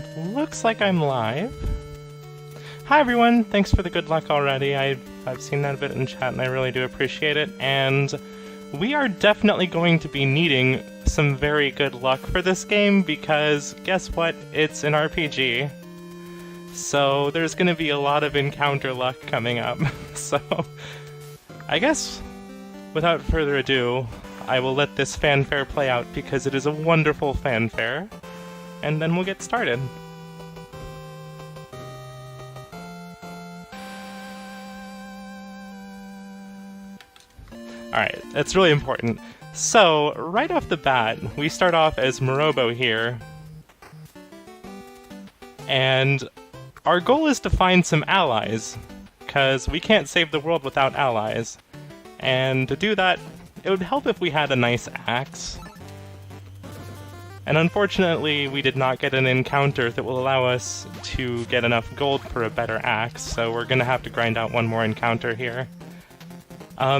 It looks like I'm live. Hi everyone, thanks for the good luck already. I've seen that a bit in chat and I really do appreciate it. And we are definitely going to be needing some very good luck for this game because guess what? It's an RPG. So there's going to be a lot of encounter luck coming up. So I guess without further ado, I will let this fanfare play out because it is a wonderful fanfare. And then we'll get started. Alright, that's really important. So, right off the bat, we start off as Morobo here. And our goal is to find some allies, because we can't save the world without allies. And to do that, it would help if we had a nice axe. And unfortunately, we did not get an encounter that will allow us to get enough gold for a better axe, so we're gonna have to grind out one more encounter here.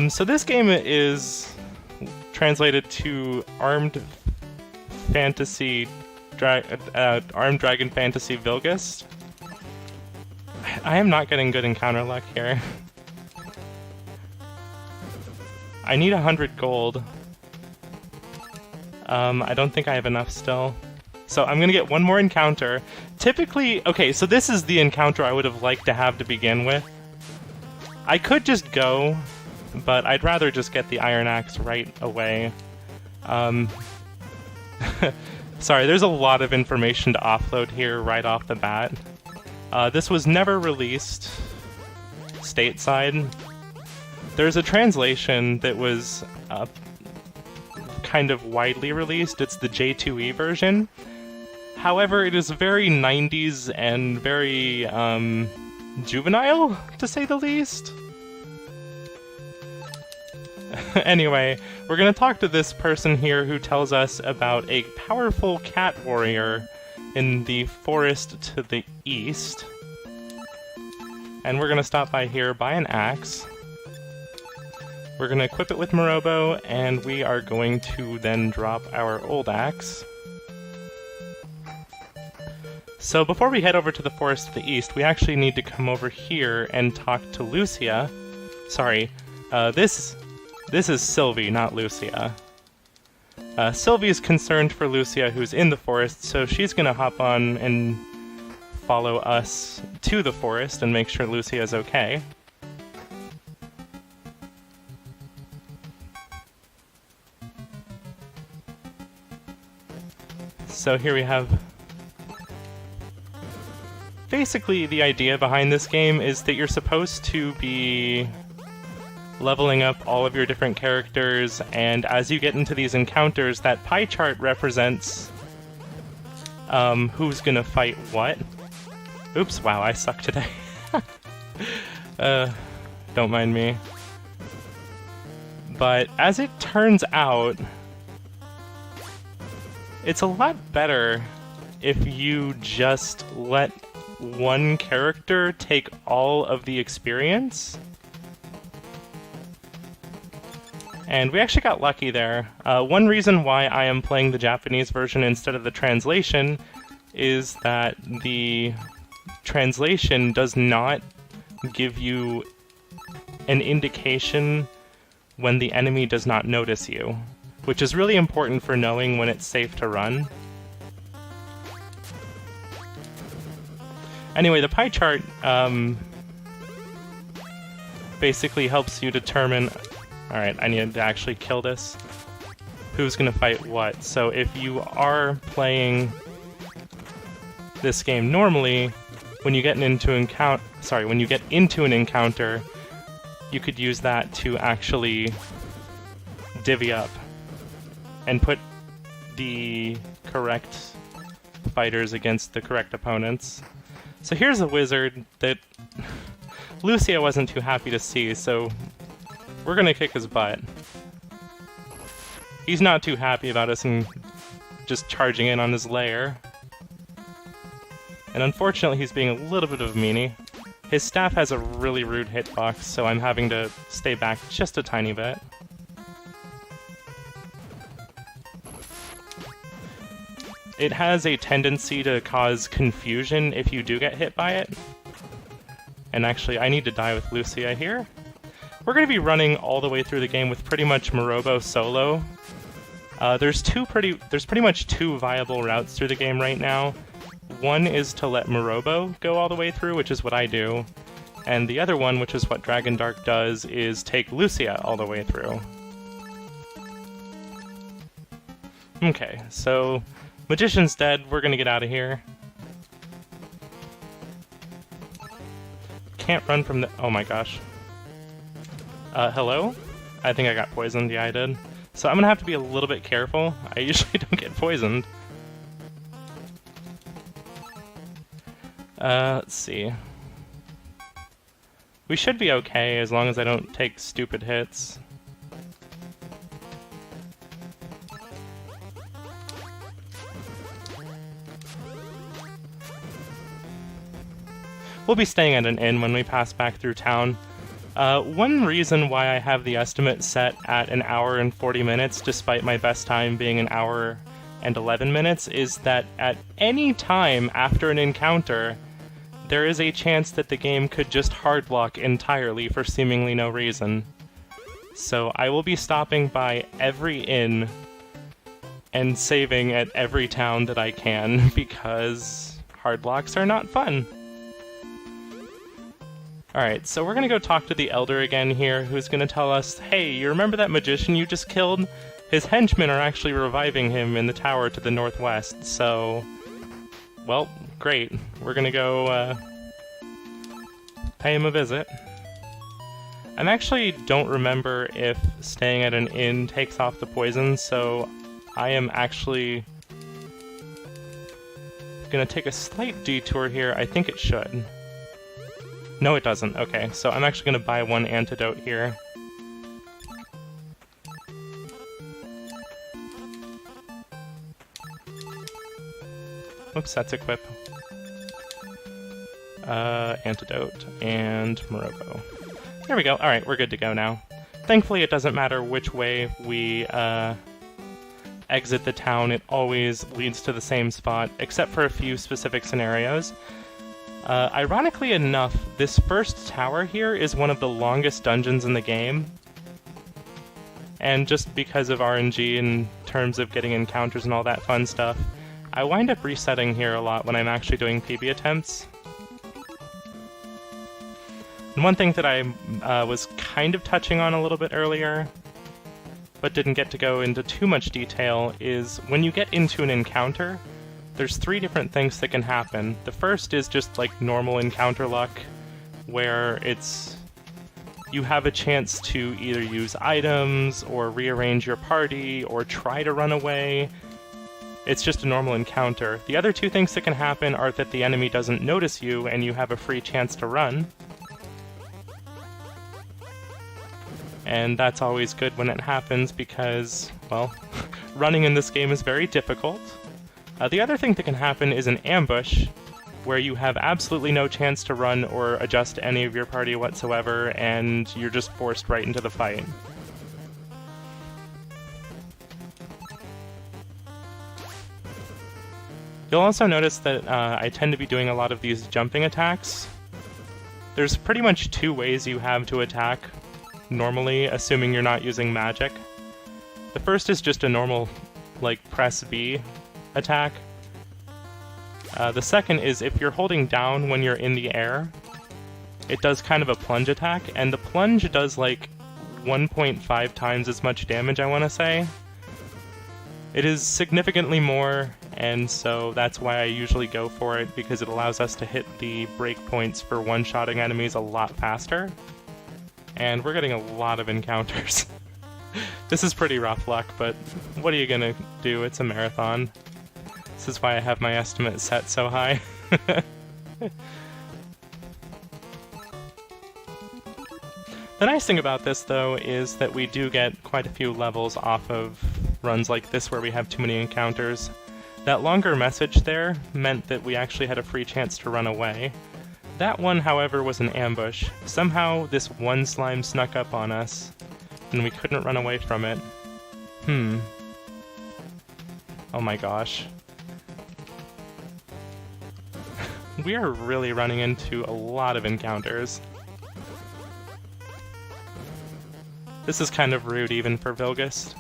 So this game is translated to Armed Dragon Fantasy Villgust. I am not getting good encounter luck here. I need 100 gold. I don't think I have enough still. So I'm gonna get one more encounter. Typically, okay, so this is the encounter I would have liked to have to begin with. I could just go, but I'd rather just get the Iron Axe right away. Sorry, there's a lot of information to offload here right off the bat. This was never released stateside. There's a translation that was kind of widely released. It's the J2E version. However, it is very 90s and very juvenile, to say the least. Anyway, we're going to talk to this person here who tells us about a powerful cat warrior in the forest to the east. And we're going to stop by here, buy an axe. We're going to equip it with Morobo, and we are going to then drop our old axe. So before we head over to the forest to the east, we actually need to come over here and talk to Lucia. Sorry, this is Sylvie, not Lucia. Sylvie is concerned for Lucia, who's in the forest, so she's going to hop on and follow us to the forest and make sure Lucia is okay. So here we have... Basically, the idea behind this game is that you're supposed to be leveling up all of your different characters, and as you get into these encounters, that pie chart represents who's gonna fight what. Oops, wow, I suck today. Don't mind me. But as it turns out, it's a lot better if you just let one character take all of the experience. And we actually got lucky there. One reason why I am playing the Japanese version instead of the translation is that the translation does not give you an indication when the enemy does not notice you, which is really important for knowing when it's safe to run. Anyway, the pie chart basically helps you determine... Alright, I need to actually kill this. Who's gonna fight what? So if you are playing this game normally, when you get into an encounter, you could use that to actually divvy up and put the correct fighters against the correct opponents. So here's a wizard that Lucia wasn't too happy to see, so we're gonna kick his butt. He's not too happy about us and just charging in on his lair. And unfortunately he's being a little bit of a meanie. His staff has a really rude hitbox, so I'm having to stay back just a tiny bit. it has a tendency to cause confusion if you do get hit by it. And actually, I need to die with Lucia here. We're going to be running all the way through the game with pretty much Morobo solo. There's pretty much two viable routes through the game right now. One is to let Morobo go all the way through, which is what I do. And the other one, which is what Dragon Dark does, is take Lucia all the way through. Okay, so Magician's dead, we're gonna get out of here. Can't run from the... oh my gosh. Hello? I think I got poisoned, yeah I did. So I'm gonna have to be a little bit careful. I usually don't get poisoned. Let's see. We should be okay as long as I don't take stupid hits. We'll be staying at an inn when we pass back through town. One reason why I have the estimate set at an hour and 40 minutes, despite my best time being an hour and 11 minutes, is that at any time after an encounter, there is a chance that the game could just hardlock entirely for seemingly no reason. So I will be stopping by every inn and saving at every town that I can, because hardlocks are not fun. Alright, so we're gonna go talk to the Elder again here, who's gonna tell us, hey, you remember that magician you just killed? His henchmen are actually reviving him in the tower to the northwest, so... well, great. We're gonna go, pay him a visit. I actually don't remember if staying at an inn takes off the poison, so I am actually gonna take a slight detour here. I think it should. No, it doesn't. Okay, so I'm actually going to buy one antidote here. Oops, that's equip. Antidote and Morobo. There we go. Alright, we're good to go now. Thankfully, it doesn't matter which way we exit the town. It always leads to the same spot, except for a few specific scenarios. Ironically enough, this first tower here is one of the longest dungeons in the game. And just because of RNG in terms of getting encounters and all that fun stuff, I wind up resetting here a lot when I'm actually doing PB attempts. And one thing that I was kind of touching on a little bit earlier, but didn't get to go into too much detail, is when you get into an encounter, there's three different things that can happen. The first is just like normal encounter luck, where it's you have a chance to either use items or rearrange your party or try to run away. It's just a normal encounter. The other two things that can happen are that the enemy doesn't notice you and you have a free chance to run. And that's always good when it happens because, well, running in this game is very difficult. The other thing that can happen is an ambush, where you have absolutely no chance to run or adjust any of your party whatsoever, and you're just forced right into the fight. You'll also notice that I tend to be doing a lot of these jumping attacks. There's pretty much two ways you have to attack, normally, assuming you're not using magic. The first is just a normal, like, press B attack. The second is if you're holding down when you're in the air, it does kind of a plunge attack, and the plunge does like 1.5 times as much damage, I want to say. It is significantly more, and so that's why I usually go for it, because it allows us to hit the breakpoints for one-shotting enemies a lot faster. And we're getting a lot of encounters. This is pretty rough luck, but what are you gonna do? It's a marathon. This is why I have my estimate set so high. The nice thing about this, though, is that we do get quite a few levels off of runs like this where we have too many encounters. That longer message there meant that we actually had a free chance to run away. That one, however, was an ambush. Somehow this one slime snuck up on us, and we couldn't run away from it. Oh my gosh. We are really running into a lot of encounters. This is kind of rude even for Villgust.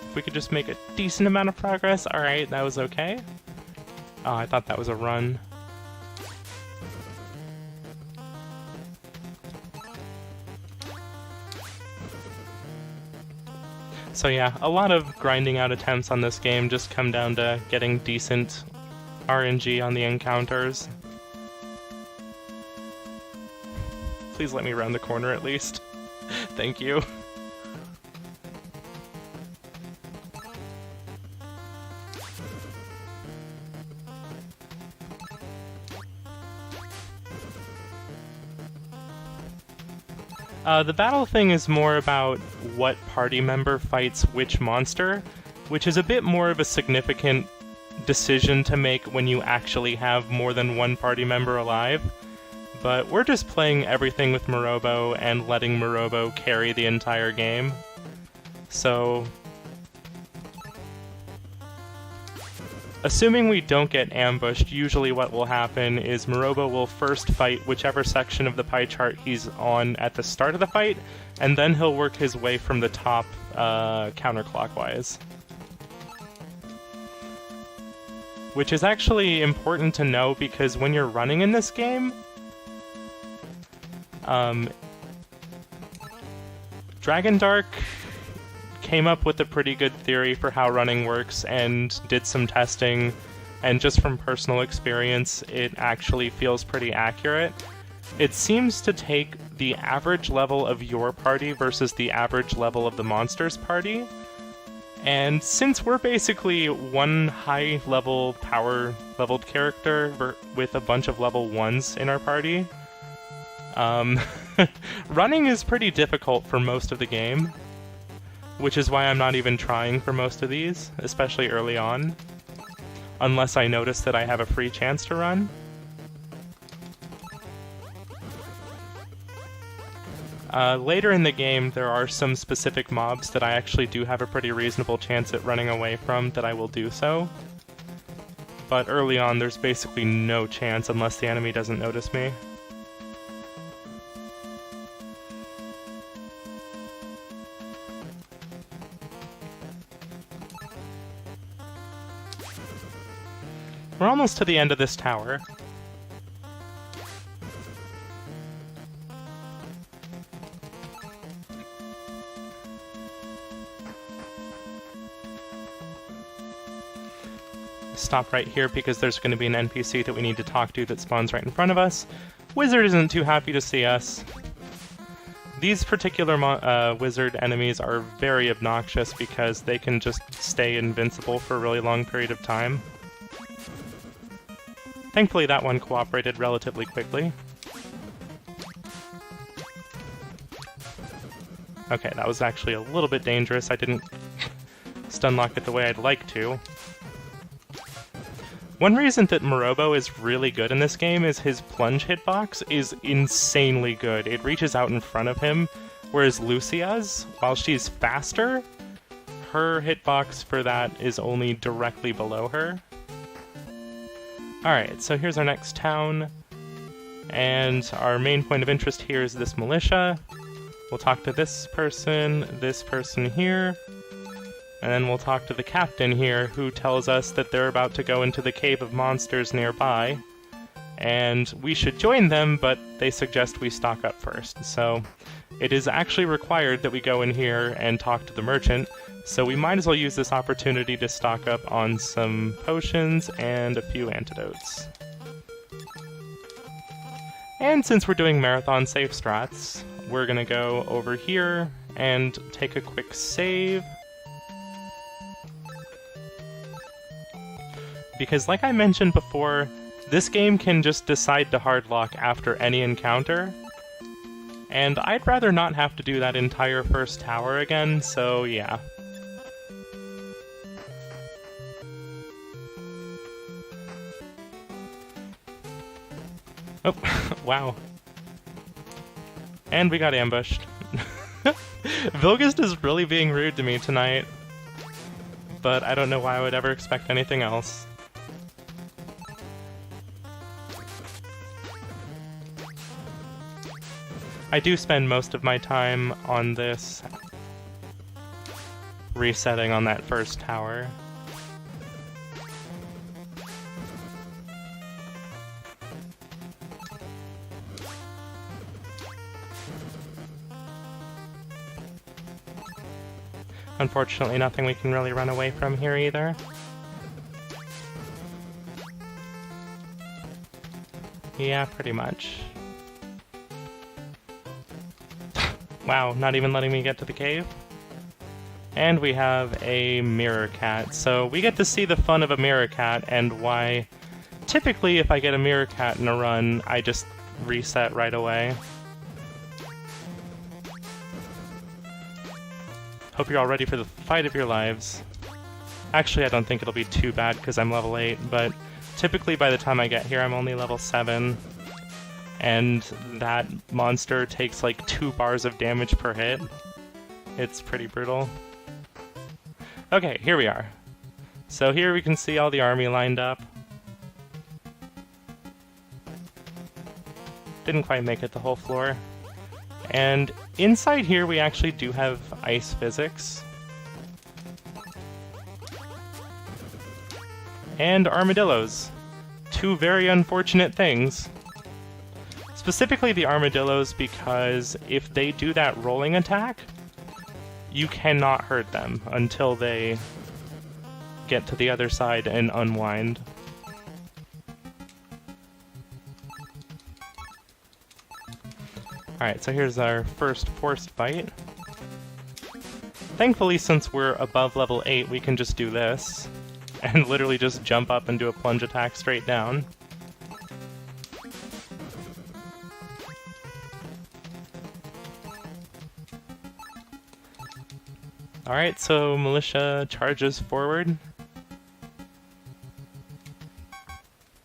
If we could just make a decent amount of progress. Alright, that was okay. Oh, I thought that was a run. So yeah, a lot of grinding out attempts on this game just come down to getting decent RNG on the encounters. Please let me round the corner at least. Thank you. The battle thing is more about what party member fights which monster, which is a bit more of a significant decision to make when you actually have more than one party member alive. But we're just playing everything with Morobo and letting Morobo carry the entire game. So, assuming we don't get ambushed, usually what will happen is Morobo will first fight whichever section of the pie chart he's on at the start of the fight, and then he'll work his way from the top counterclockwise. Which is actually important to know because when you're running in this game, Dragon Dark came up with a pretty good theory for how running works and did some testing, and just from personal experience, it actually feels pretty accurate. It seems to take the average level of your party versus the average level of the monster's party, and since we're basically one high-level, power-leveled character with a bunch of level 1s in our party, running is pretty difficult for most of the game. Which is why I'm not even trying for most of these, especially early on. Unless I notice that I have a free chance to run. Later in the game, there are some specific mobs that I actually do have a pretty reasonable chance at running away from that I will do so. But early on, there's basically no chance unless the enemy doesn't notice me. We're almost to the end of this tower. Stop right here because there's going to be an NPC that we need to talk to that spawns right in front of us. Wizard isn't too happy to see us. These particular wizard enemies are very obnoxious because they can just stay invincible for a really long period of time. Thankfully, that one cooperated relatively quickly. Okay, that was actually a little bit dangerous. I didn't stun lock it the way I'd like to. One reason that Morobo is really good in this game is his plunge hitbox is insanely good. It reaches out in front of him, whereas Lucia's, while she's faster, her hitbox for that is only directly below her. Alright, so here's our next town, and our main point of interest here is this militia. We'll talk to this person here, and then we'll talk to the captain here, who tells us that they're about to go into the cave of monsters nearby, and we should join them, but they suggest we stock up first. So it is actually required that we go in here and talk to the merchant, so we might as well use this opportunity to stock up on some potions and a few antidotes. And since we're doing marathon save strats, we're gonna go over here and take a quick save. Because like I mentioned before, this game can just decide to hardlock after any encounter, and I'd rather not have to do that entire first tower again, so yeah. Oh, Wow. And we got ambushed. Villgust is really being rude to me tonight, but I don't know why I would ever expect anything else. I do spend most of my time on this resetting on that first tower. Unfortunately, nothing we can really run away from here either. Yeah, pretty much. Wow, not even letting me get to the cave. And we have a mirror cat, so we get to see the fun of a mirror cat and why typically if I get a mirror cat in a run, I just reset right away. Hope you're all ready for the fight of your lives. Actually, I don't think it'll be too bad because I'm level 8, but typically by the time I get here I'm only level 7. And that monster takes like 2 bars of damage per hit. It's pretty brutal. Okay, here we are. So here we can see all the army lined up. Didn't quite make it the whole floor. And inside here we actually do have ice physics. And armadillos. 2 very unfortunate things. Specifically the armadillos because if they do that rolling attack, you cannot hurt them until they get to the other side and unwind. Alright, so here's our first forced bite. Thankfully, since we're above level 8, we can just do this, and literally just jump up and do a plunge attack straight down. Alright, so Militia charges forward.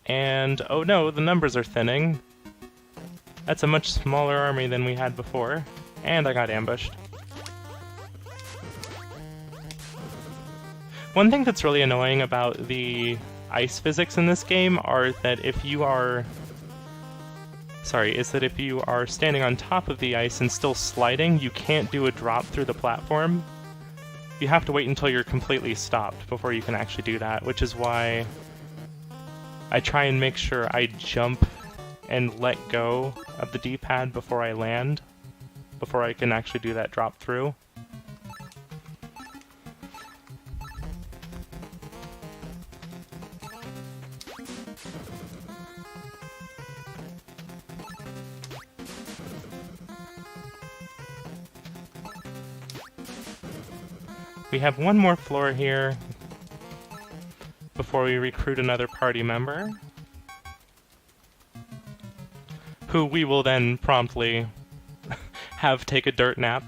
And, oh no, the numbers are thinning. That's a much smaller army than we had before. And I got ambushed. One thing that's really annoying about the ice physics in this game are that if you are... is that if you are standing on top of the ice and still sliding, you can't do a drop through the platform. You have to wait until you're completely stopped before you can actually do that, which is why I try and make sure I jump and let go of the D-pad before I land, before I can actually do that drop through. We have one more floor here before we recruit another party member, who we will then promptly have take a dirt nap.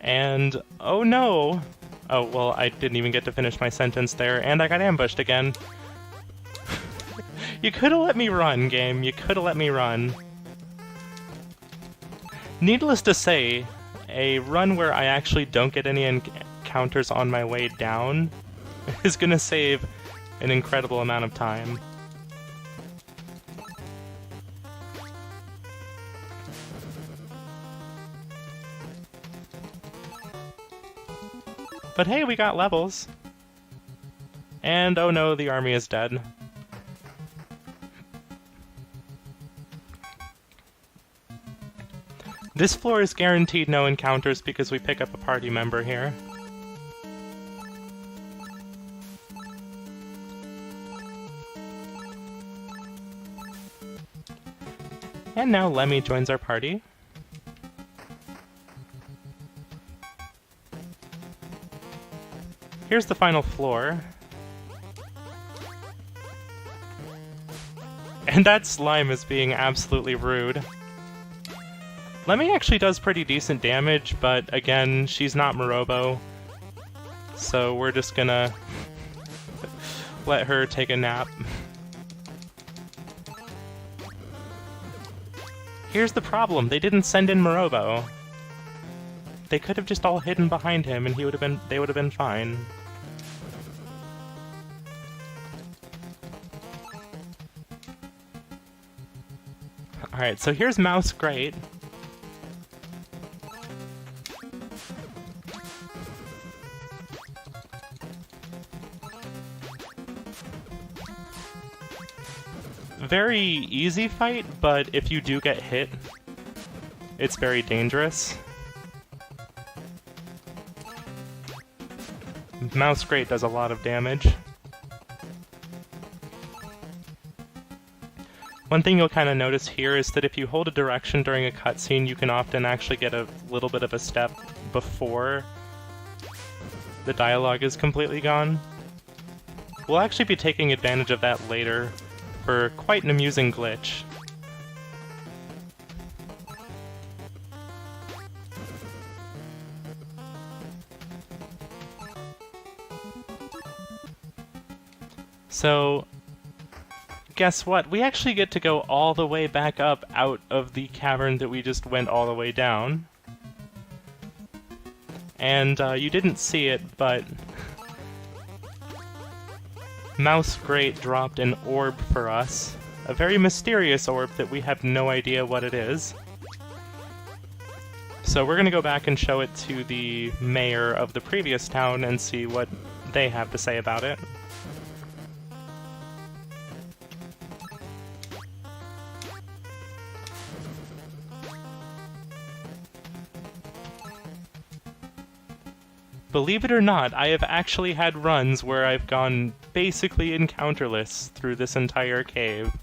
And, oh no! Oh, well, I didn't even get to finish my sentence there, and I got ambushed again. You could've let me run, game. You could've let me run. Needless to say, a run where I actually don't get any encounters on my way down is gonna save an incredible amount of time. But hey, we got levels! And oh no, the army is dead. This floor is guaranteed no encounters because we pick up a party member here. And now Lemmy joins our party. Here's the final floor. And that slime is being absolutely rude. Lemmy actually does pretty decent damage, but again, she's not Morobo, so we're just gonna let her take a nap. Here's the problem, they didn't send in Morobo. They could have just all hidden behind him and they would have been fine. Alright, so here's Mouse Great. Very easy fight, but if you do get hit, it's very dangerous. Mouse Great does a lot of damage. One thing you'll kind of notice here is that if you hold a direction during a cutscene, you can often actually get a little bit of a step before the dialogue is completely gone. We'll actually be taking advantage of that later for quite an amusing glitch. So, guess what? We actually get to go all the way back up out of the cavern that we just went all the way down. And you didn't see it, but Mouse Great dropped an orb for us. A very mysterious orb that we have no idea what it is. So we're gonna go back and show it to the mayor of the previous town and see what they have to say about it. Believe it or not, I have actually had runs where I've gone basically encounterless through this entire cave.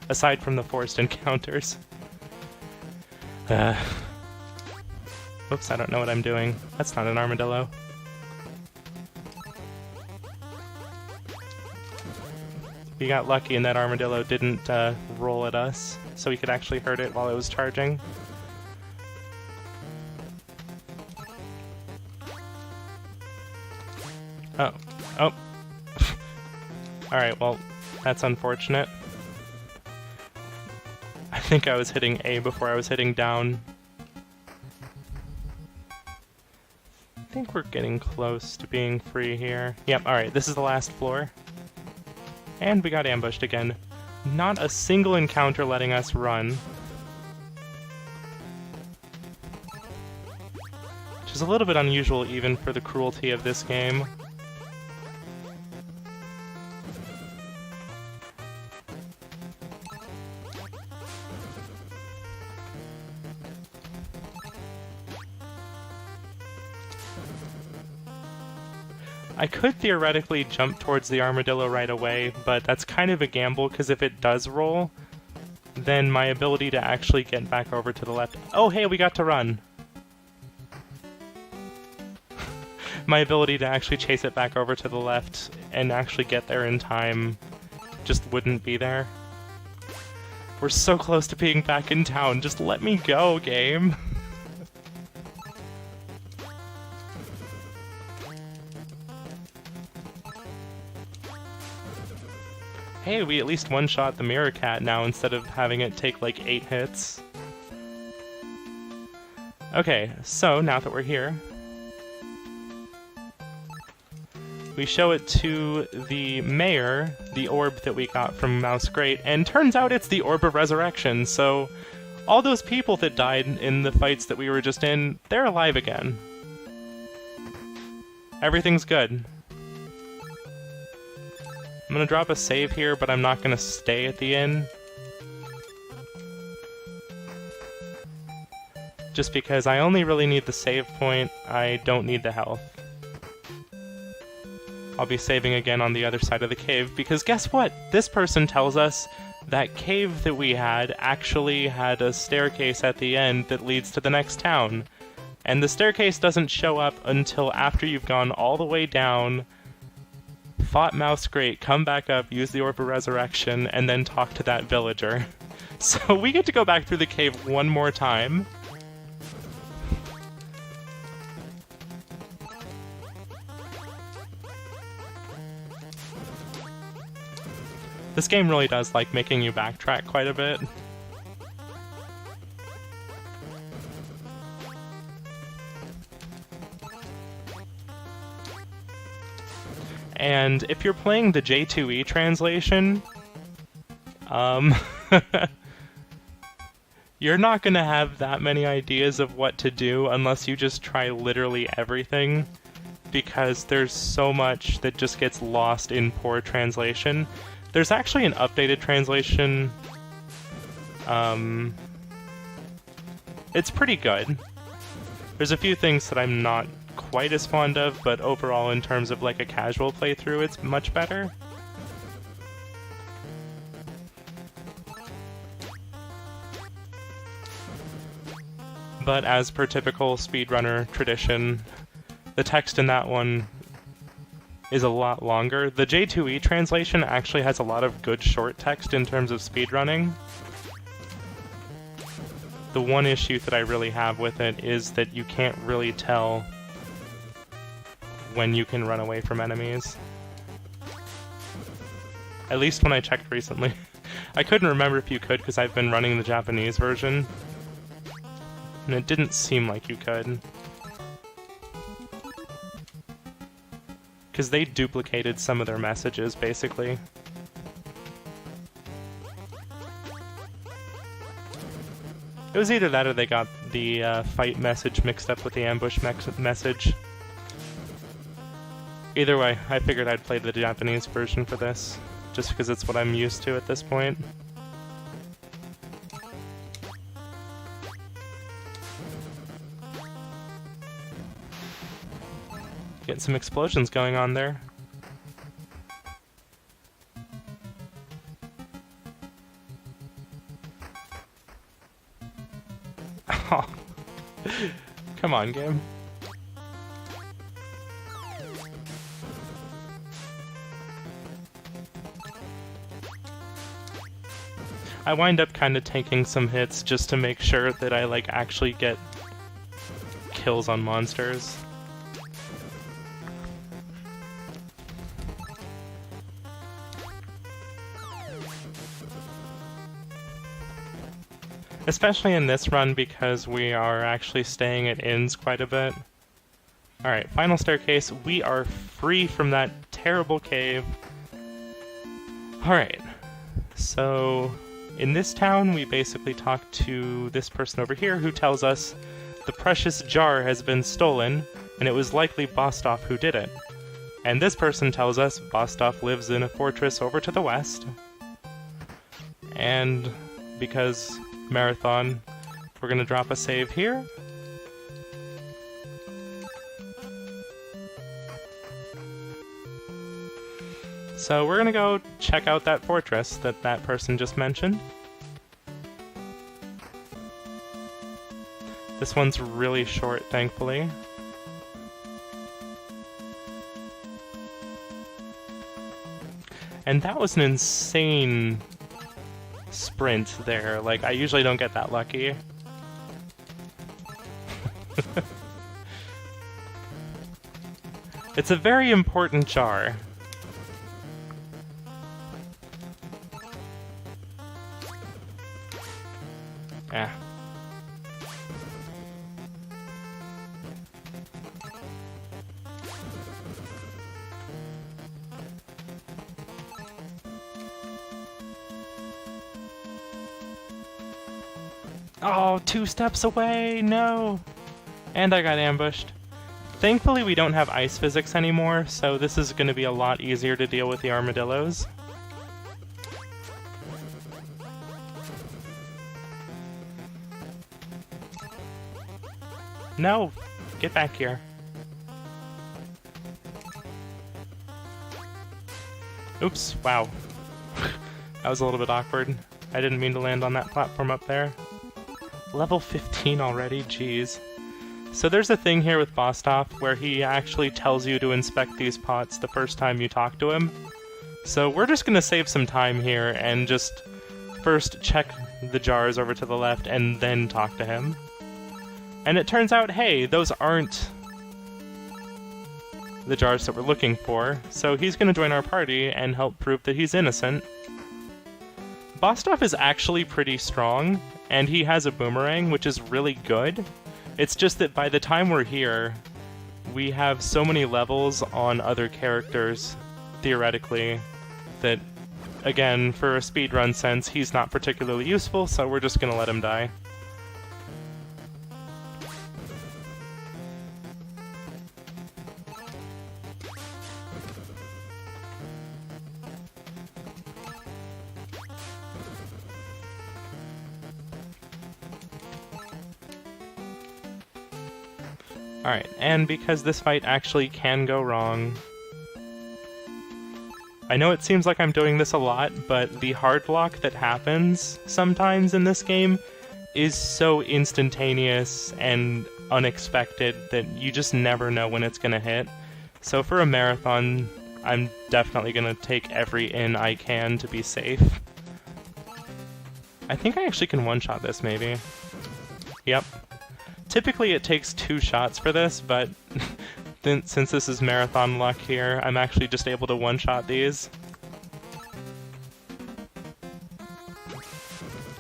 Aside from the forced encounters. Oops, I don't know what I'm doing. That's not an armadillo. We got lucky and that armadillo didn't roll at us, so we could actually hurt it while it was charging. Oh. Oh. Alright, well, that's unfortunate. I think I was hitting A before I was hitting down. I think we're getting close to being free here. Yep, alright, this is the last floor. And we got ambushed again. Not a single encounter letting us run. Which is a little bit unusual even for the cruelty of this game. I could theoretically jump towards the armadillo right away, but that's kind of a gamble, because if it does roll, then my ability to actually get back over to the left... Oh, hey, we got to run! My ability to actually chase it back over to the left and actually get there in time just wouldn't be there. We're so close to being back in town, just let me go, game! Hey, we at least one-shot the Mirror Cat now instead of having it take like 8 hits. Okay, so now that we're here, we show it to the mayor, the orb that we got from Mouse Great, and turns out it's the Orb of Resurrection, so all those people that died in the fights that we were just in, they're alive again. Everything's good. I'm gonna drop a save here, but I'm not gonna stay at the inn. Just because I only really need the save point, I don't need the health. I'll be saving again on the other side of the cave, because guess what? This person tells us that cave that we had actually had a staircase at the end that leads to the next town. And the staircase doesn't show up until after you've gone all the way down, fought Mouse Great, come back up, use the Orb of Resurrection, and then talk to that villager. So we get to go back through the cave one more time. This game really does like making you backtrack quite a bit. And if you're playing the J2E translation, you're not going to have that many ideas of what to do unless you just try literally everything, because there's so much that just gets lost in poor translation. There's actually an updated translation. It's pretty good. There's a few things that I'm not quite as fond of, but overall in terms of like a casual playthrough, it's much better. But as per typical speedrunner tradition, the text in that one is a lot longer. The J2E translation actually has a lot of good short text in terms of speedrunning. The one issue that I really have with it is that you can't really tell when you can run away from enemies. At least when I checked recently. I couldn't remember if you could because I've been running the Japanese version, and it didn't seem like you could. Because they duplicated some of their messages, basically. It was either that or they got the fight message mixed up with the ambush message. Either way, I figured I'd play the Japanese version for this, just because it's what I'm used to at this point. Getting some explosions going on there. Oh. Come on, game. I wind up kind of taking some hits just to make sure that I like actually get kills on monsters. Especially in this run because we are actually staying at inns quite a bit. Alright, final staircase. We are free from that terrible cave. Alright, so in this town we basically talk to this person over here who tells us the precious jar has been stolen and it was likely Bostov who did it. And this person tells us Bostov lives in a fortress over to the west. And because Marathon, we're gonna drop a save here. So we're gonna go check out that fortress that that person just mentioned. This one's really short, thankfully. And that was an insane sprint there. Like, I usually don't get that lucky. It's a very important jar. Yeah. Oh, 2 steps away! No! And I got ambushed. Thankfully we don't have ice physics anymore, so this is going to be a lot easier to deal with the armadillos. No! Get back here. Oops, wow. That was a little bit awkward. I didn't mean to land on that platform up there. Level 15 already, jeez. So there's a thing here with Bostov where he actually tells you to inspect these pots the first time you talk to him. So we're just gonna save some time here and just first check the jars over to the left and then talk to him. And it turns out, hey, those aren't the jars that we're looking for, so he's gonna join our party and help prove that he's innocent. Bostov is actually pretty strong, and he has a boomerang, which is really good. It's just that by the time we're here, we have so many levels on other characters theoretically, that, again, for a speedrun sense, he's not particularly useful, so we're just gonna let him die. Alright, and because this fight actually can go wrong... I know it seems like I'm doing this a lot, but the hard block that happens sometimes in this game is so instantaneous and unexpected that you just never know when it's gonna hit. So for a marathon, I'm definitely gonna take every in I can to be safe. I think I actually can one-shot this, maybe. Yep. Typically it takes 2 shots for this, but since this is marathon luck here, I'm actually just able to one-shot these.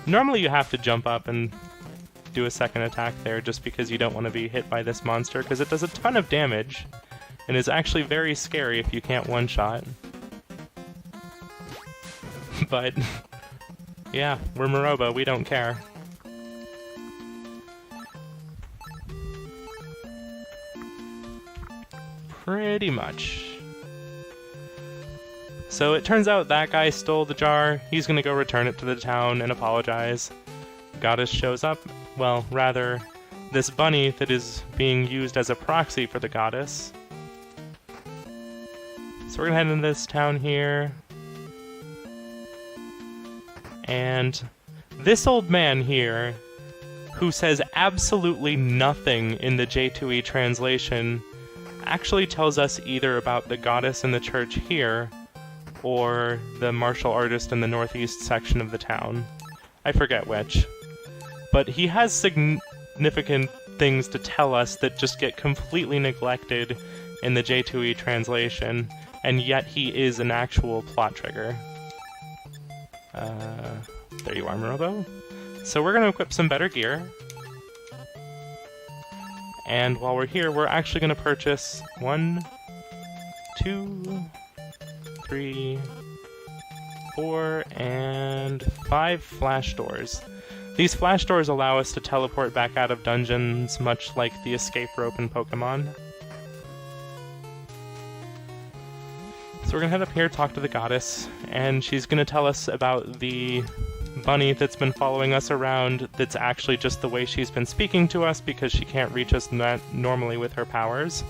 Normally you have to jump up and do a second attack there just because you don't want to be hit by this monster, because it does a ton of damage, and is actually very scary if you can't one-shot. But, yeah, we're Morobo, we don't care. Pretty much. So it turns out that guy stole the jar, he's gonna go return it to the town and apologize. Goddess shows up, well, rather, this bunny that is being used as a proxy for the goddess. So we're gonna head into this town here. And this old man here, who says absolutely nothing in the J2E translation, actually tells us either about the goddess in the church here, or the martial artist in the northeast section of the town. I forget which. But he has significant things to tell us that just get completely neglected in the J2E translation, and yet he is an actual plot trigger. There you are, Morobo. So we're gonna equip some better gear. And while we're here, we're actually going to purchase 1, 2, 3, 4, and 5 flash doors. These flash doors allow us to teleport back out of dungeons, much like the escape rope in Pokemon. So we're going to head up here, talk to the goddess, and she's going to tell us about the bunny that's been following us around that's actually just the way she's been speaking to us because she can't reach us normally with her powers.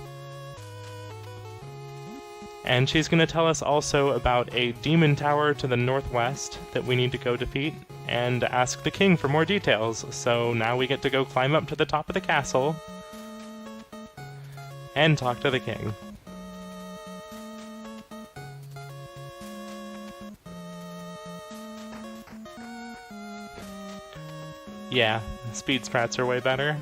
And she's going to tell us also about a demon tower to the northwest that we need to go defeat and ask the king for more details. So now we get to go climb up to the top of the castle and talk to the king. Yeah, speed strats are way better.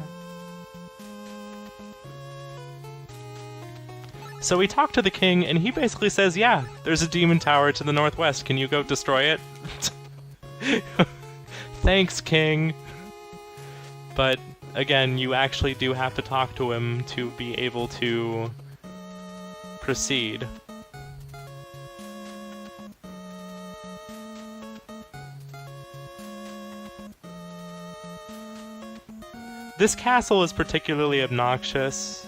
So we talk to the king, and he basically says, yeah, there's a demon tower to the northwest, can you go destroy it? Thanks, king! But, again, you actually do have to talk to him to be able to proceed. This castle is particularly obnoxious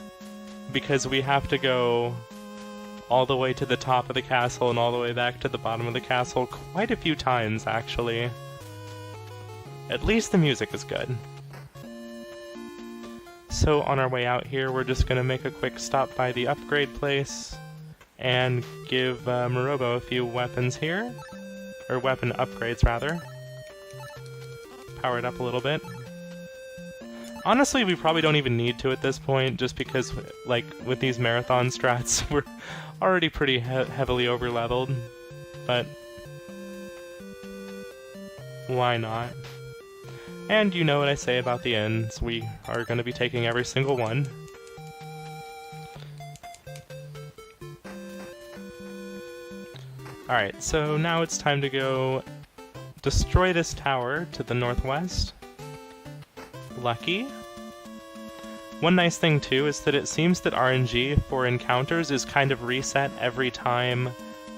because we have to go all the way to the top of the castle and all the way back to the bottom of the castle quite a few times, actually. At least the music is good. So on our way out here, we're just going to make a quick stop by the upgrade place and give Morobo a few weapons here. Or weapon upgrades, rather. Power it up a little bit. Honestly, we probably don't even need to at this point, just because, like, with these marathon strats, we're already pretty heavily over-leveled, but why not? And you know what I say about the ends, we are going to be taking every single one. Alright, so now it's time to go destroy this tower to the northwest. Lucky. One nice thing too is that it seems that RNG for encounters is kind of reset every time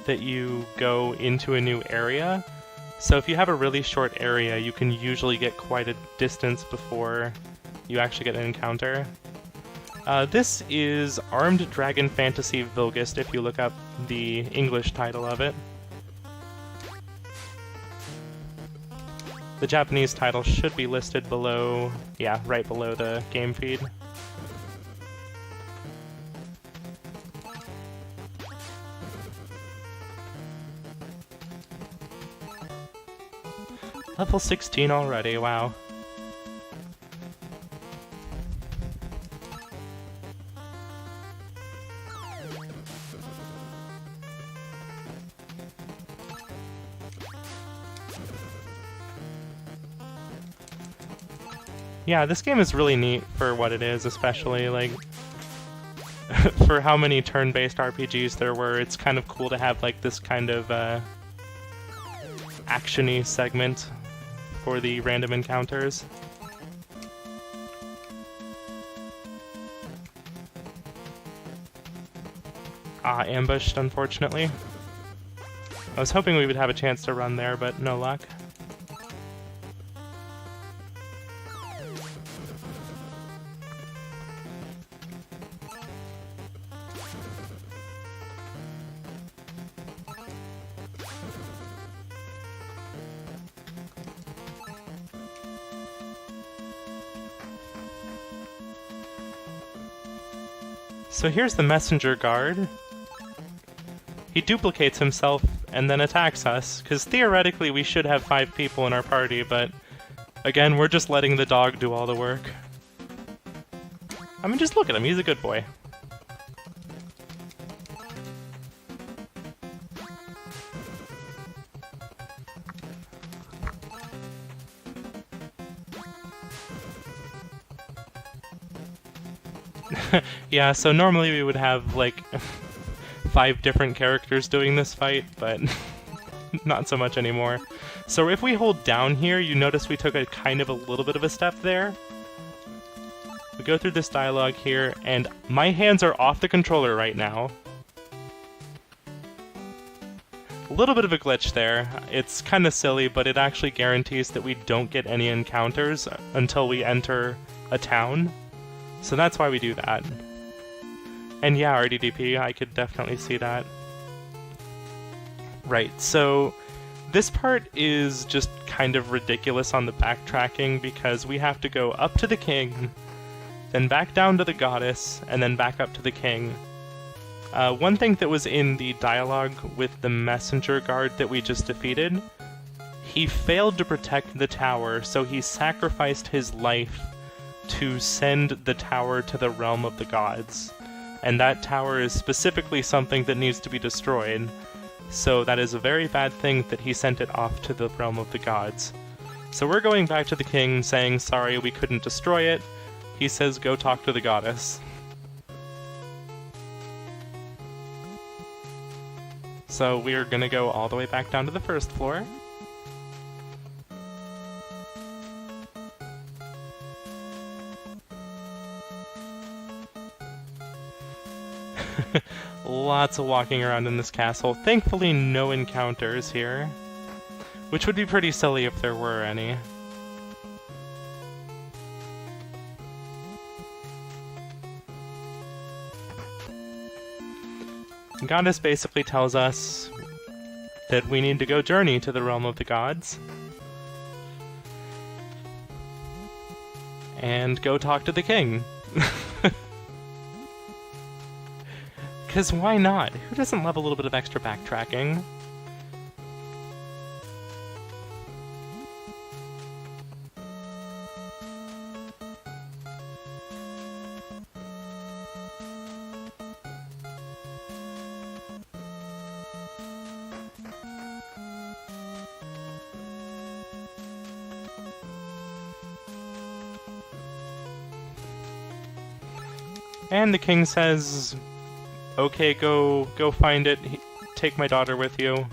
that you go into a new area. So if you have a really short area, you can usually get quite a distance before you actually get an encounter. This is Armed Dragon Fantasy Villgust, if you look up the English title of it. The Japanese title should be listed below, yeah, right below the game feed. Level 16 already, wow. Yeah, this game is really neat for what it is, especially, like, for how many turn-based RPGs there were. It's kind of cool to have, like, this kind of, action-y segment for the random encounters. Ambushed, unfortunately. I was hoping we would have a chance to run there, but no luck. So here's the messenger guard. He duplicates himself and then attacks us, because theoretically we should have 5 people in our party, but again, we're just letting the dog do all the work. I mean, just look at him, he's a good boy. Yeah, so normally we would have, like, 5 different characters doing this fight, but not so much anymore. So if we hold down here, you notice we took a kind of a little bit of a step there. We go through this dialogue here, and my hands are off the controller right now. A little bit of a glitch there. It's kind of silly, but it actually guarantees that we don't get any encounters until we enter a town. So that's why we do that. And yeah, RDDP, I could definitely see that. Right, so this part is just kind of ridiculous on the backtracking because we have to go up to the king, then back down to the goddess, and then back up to the king. One thing that was in the dialogue with the messenger guard that we just defeated, he failed to protect the tower, so he sacrificed his life to send the tower to the realm of the gods. And that tower is specifically something that needs to be destroyed. So that is a very bad thing that he sent it off to the realm of the gods. So we're going back to the king saying, sorry, we couldn't destroy it. He says, go talk to the goddess. So we're gonna go all the way back down to the first floor. Lots of walking around in this castle. Thankfully, no encounters here. Which would be pretty silly if there were any. The goddess basically tells us that we need to go journey to the realm of the gods. And go talk to the king. Because why not? Who doesn't love a little bit of extra backtracking? And the king says, okay, go find it. Take my daughter with you.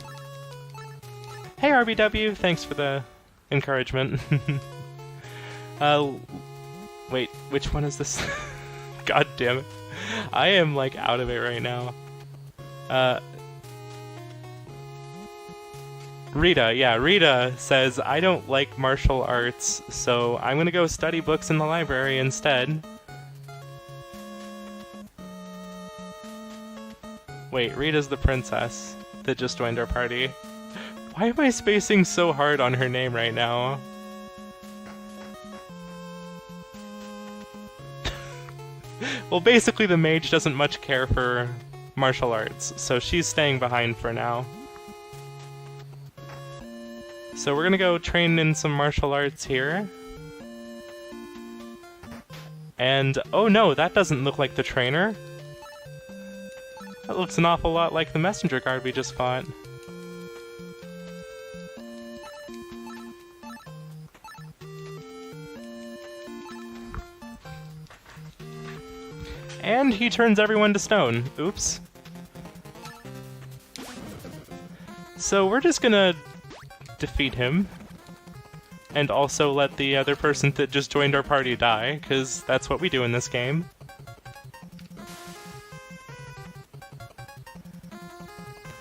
Hey, RBW, thanks for the encouragement. Wait, which one is this? God damn it. I am, like, out of it right now. Rita, yeah, Rita says, I don't like martial arts, so I'm gonna go study books in the library instead. Wait, Rita's the princess that just joined our party. Why am I spacing so hard on her name right now? Well, basically the mage doesn't much care for martial arts, so she's staying behind for now. So we're gonna go train in some martial arts here. And, oh no, that doesn't look like the trainer. That looks an awful lot like the messenger guard we just fought. And he turns everyone to stone. Oops. So we're just gonna defeat him. And also let the other person that just joined our party die, because that's what we do in this game.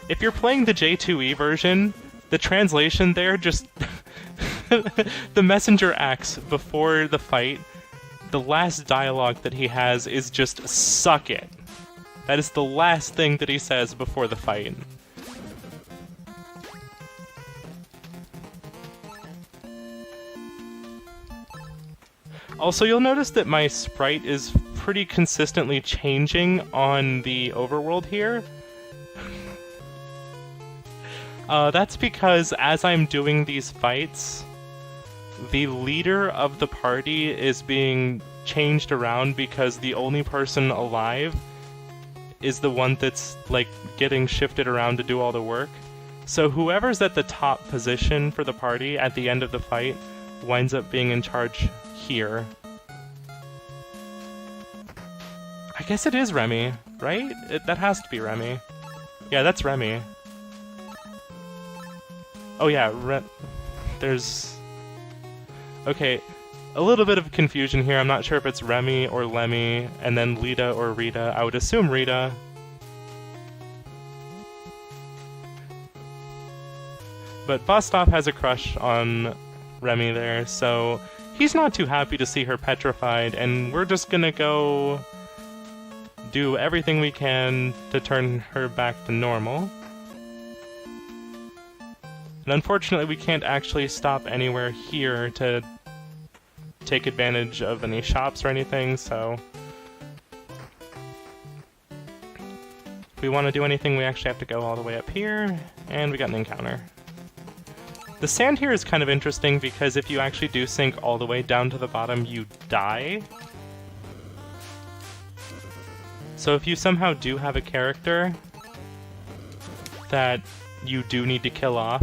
If you're playing the J2E version, the translation there just... the messenger acts before the fight. The last dialogue that he has is just, suck it. That is the last thing that he says before the fight. Also, you'll notice that my sprite is pretty consistently changing on the overworld here. That's because as I'm doing these fights, the leader of the party is being changed around because the only person alive is the one that's, like, getting shifted around to do all the work. So whoever's at the top position for the party at the end of the fight winds up being in charge here. I guess it is Remy, right? That has to be Remy. Yeah, that's Remy. Oh yeah, there's... Okay, a little bit of confusion here. I'm not sure if it's Remy or Lemmy, and then Lita or Rita. I would assume Rita. But Bostov has a crush on Remy there, so he's not too happy to see her petrified, and we're just gonna go do everything we can to turn her back to normal. And unfortunately, we can't actually stop anywhere here to take advantage of any shops or anything, so... If we want to do anything, we actually have to go all the way up here, and we got an encounter. The sand here is kind of interesting because if you actually do sink all the way down to the bottom, you die. So if you somehow do have a character that you do need to kill off,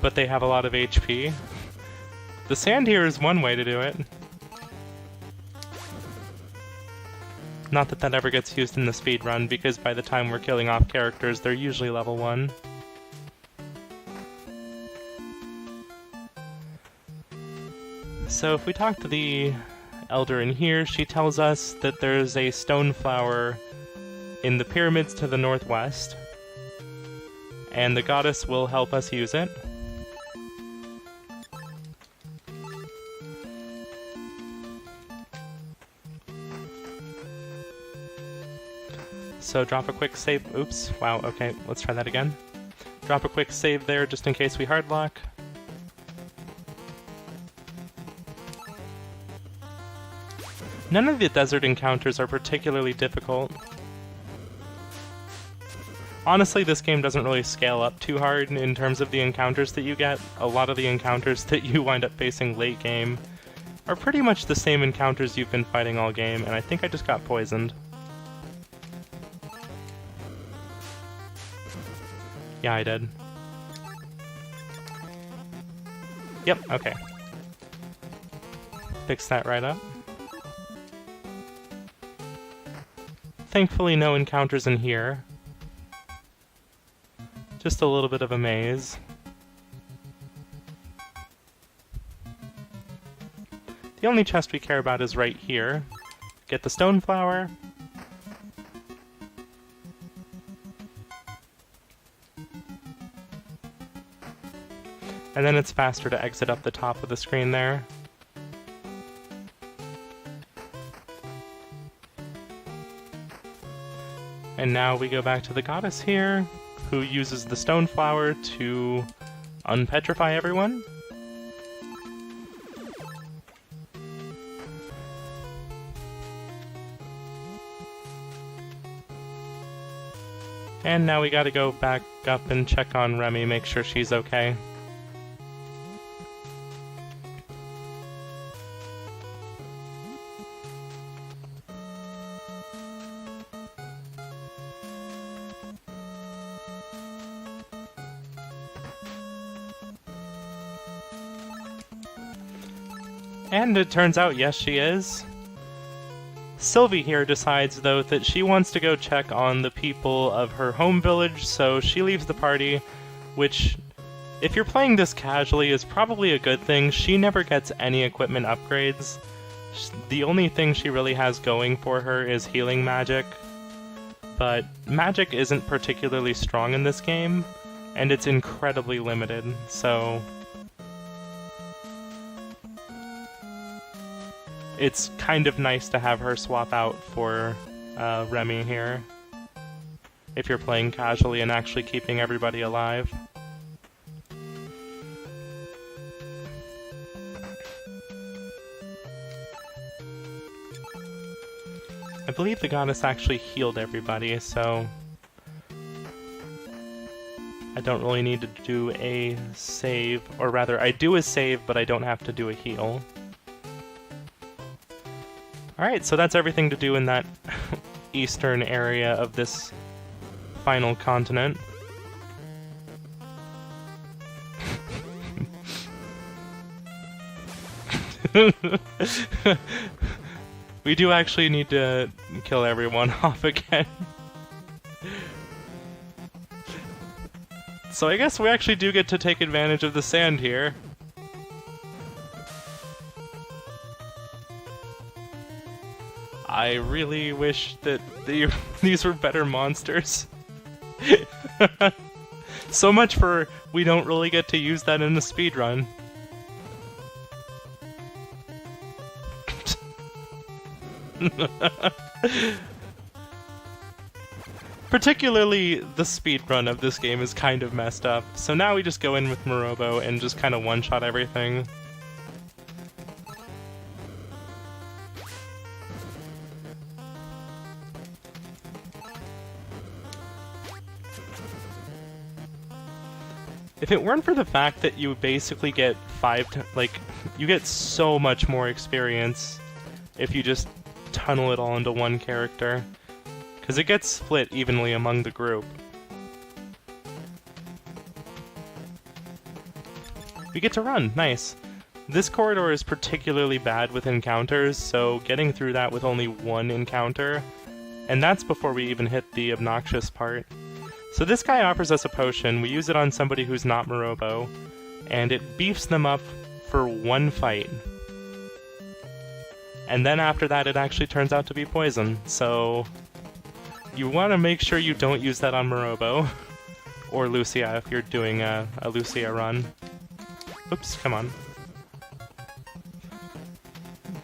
but they have a lot of HP, the sand here is one way to do it. Not that that ever gets used in the speedrun, because by the time we're killing off characters, they're usually level 1. So if we talk to the elder in here, she tells us that there's a stone flower in the pyramids to the northwest, and the goddess will help us use it. So drop a quick save. Oops, wow, okay, let's try that again. Drop a quick save there just in case we hardlock. None of the desert encounters are particularly difficult. Honestly, this game doesn't really scale up too hard in terms of the encounters that you get. A lot of the encounters that you wind up facing late game are pretty much the same encounters you've been fighting all game, and I think I just got poisoned. Yeah, I did. Yep, okay. Fix that right up. Thankfully, no encounters in here. Just a little bit of a maze. The only chest we care about is right here. Get the stone flower. And then it's faster to exit up the top of the screen there. And now we go back to the goddess here, who uses the stone flower to unpetrify everyone. And now we gotta go back up and check on Remy, make sure she's okay. And it turns out, yes, she is. Sylvie here decides, though, that she wants to go check on the people of her home village, so she leaves the party, which, if you're playing this casually, is probably a good thing. She never gets any equipment upgrades. The only thing she really has going for her is healing magic, but magic isn't particularly strong in this game, and it's incredibly limited, so it's kind of nice to have her swap out for Remy here, if you're playing casually and actually keeping everybody alive. I believe the goddess actually healed everybody, so I don't really need to do a save, or rather, I do a save, but I don't have to do a heal. Alright, so that's everything to do in that eastern area of this final continent. We do actually need to kill everyone off again. So I guess we actually do get to take advantage of the sand here. I really wish that these were better monsters. So much for we don't really get to use that in the speedrun. Particularly the speedrun of this game is kind of messed up, so now we just go in with Morobo and just kind of one-shot everything. If it weren't for the fact that you basically get you get so much more experience if you just tunnel it all into one character, because it gets split evenly among the group. We get to run, nice. This corridor is particularly bad with encounters, so getting through that with only one encounter, and that's before we even hit the obnoxious part. So this guy offers us a potion, we use it on somebody who's not Morobo, and it beefs them up for one fight. And then after that it actually turns out to be poison, so you want to make sure you don't use that on Morobo, or Lucia if you're doing a Lucia run. Oops, come on.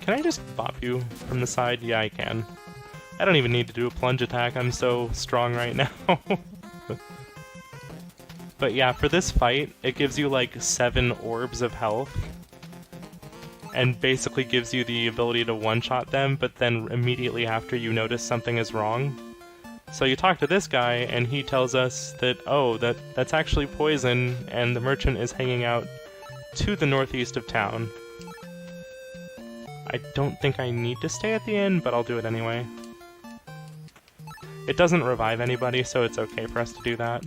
Can I just bop you from the side? Yeah, I can. I don't even need to do a plunge attack, I'm so strong right now. But yeah, for this fight, it gives you like 7 orbs of health, and basically gives you the ability to one-shot them, but then immediately after you notice something is wrong. So you talk to this guy, and he tells us that, oh, that's actually poison, and the merchant is hanging out to the northeast of town. I don't think I need to stay at the inn, but I'll do it anyway. It doesn't revive anybody, so it's okay for us to do that.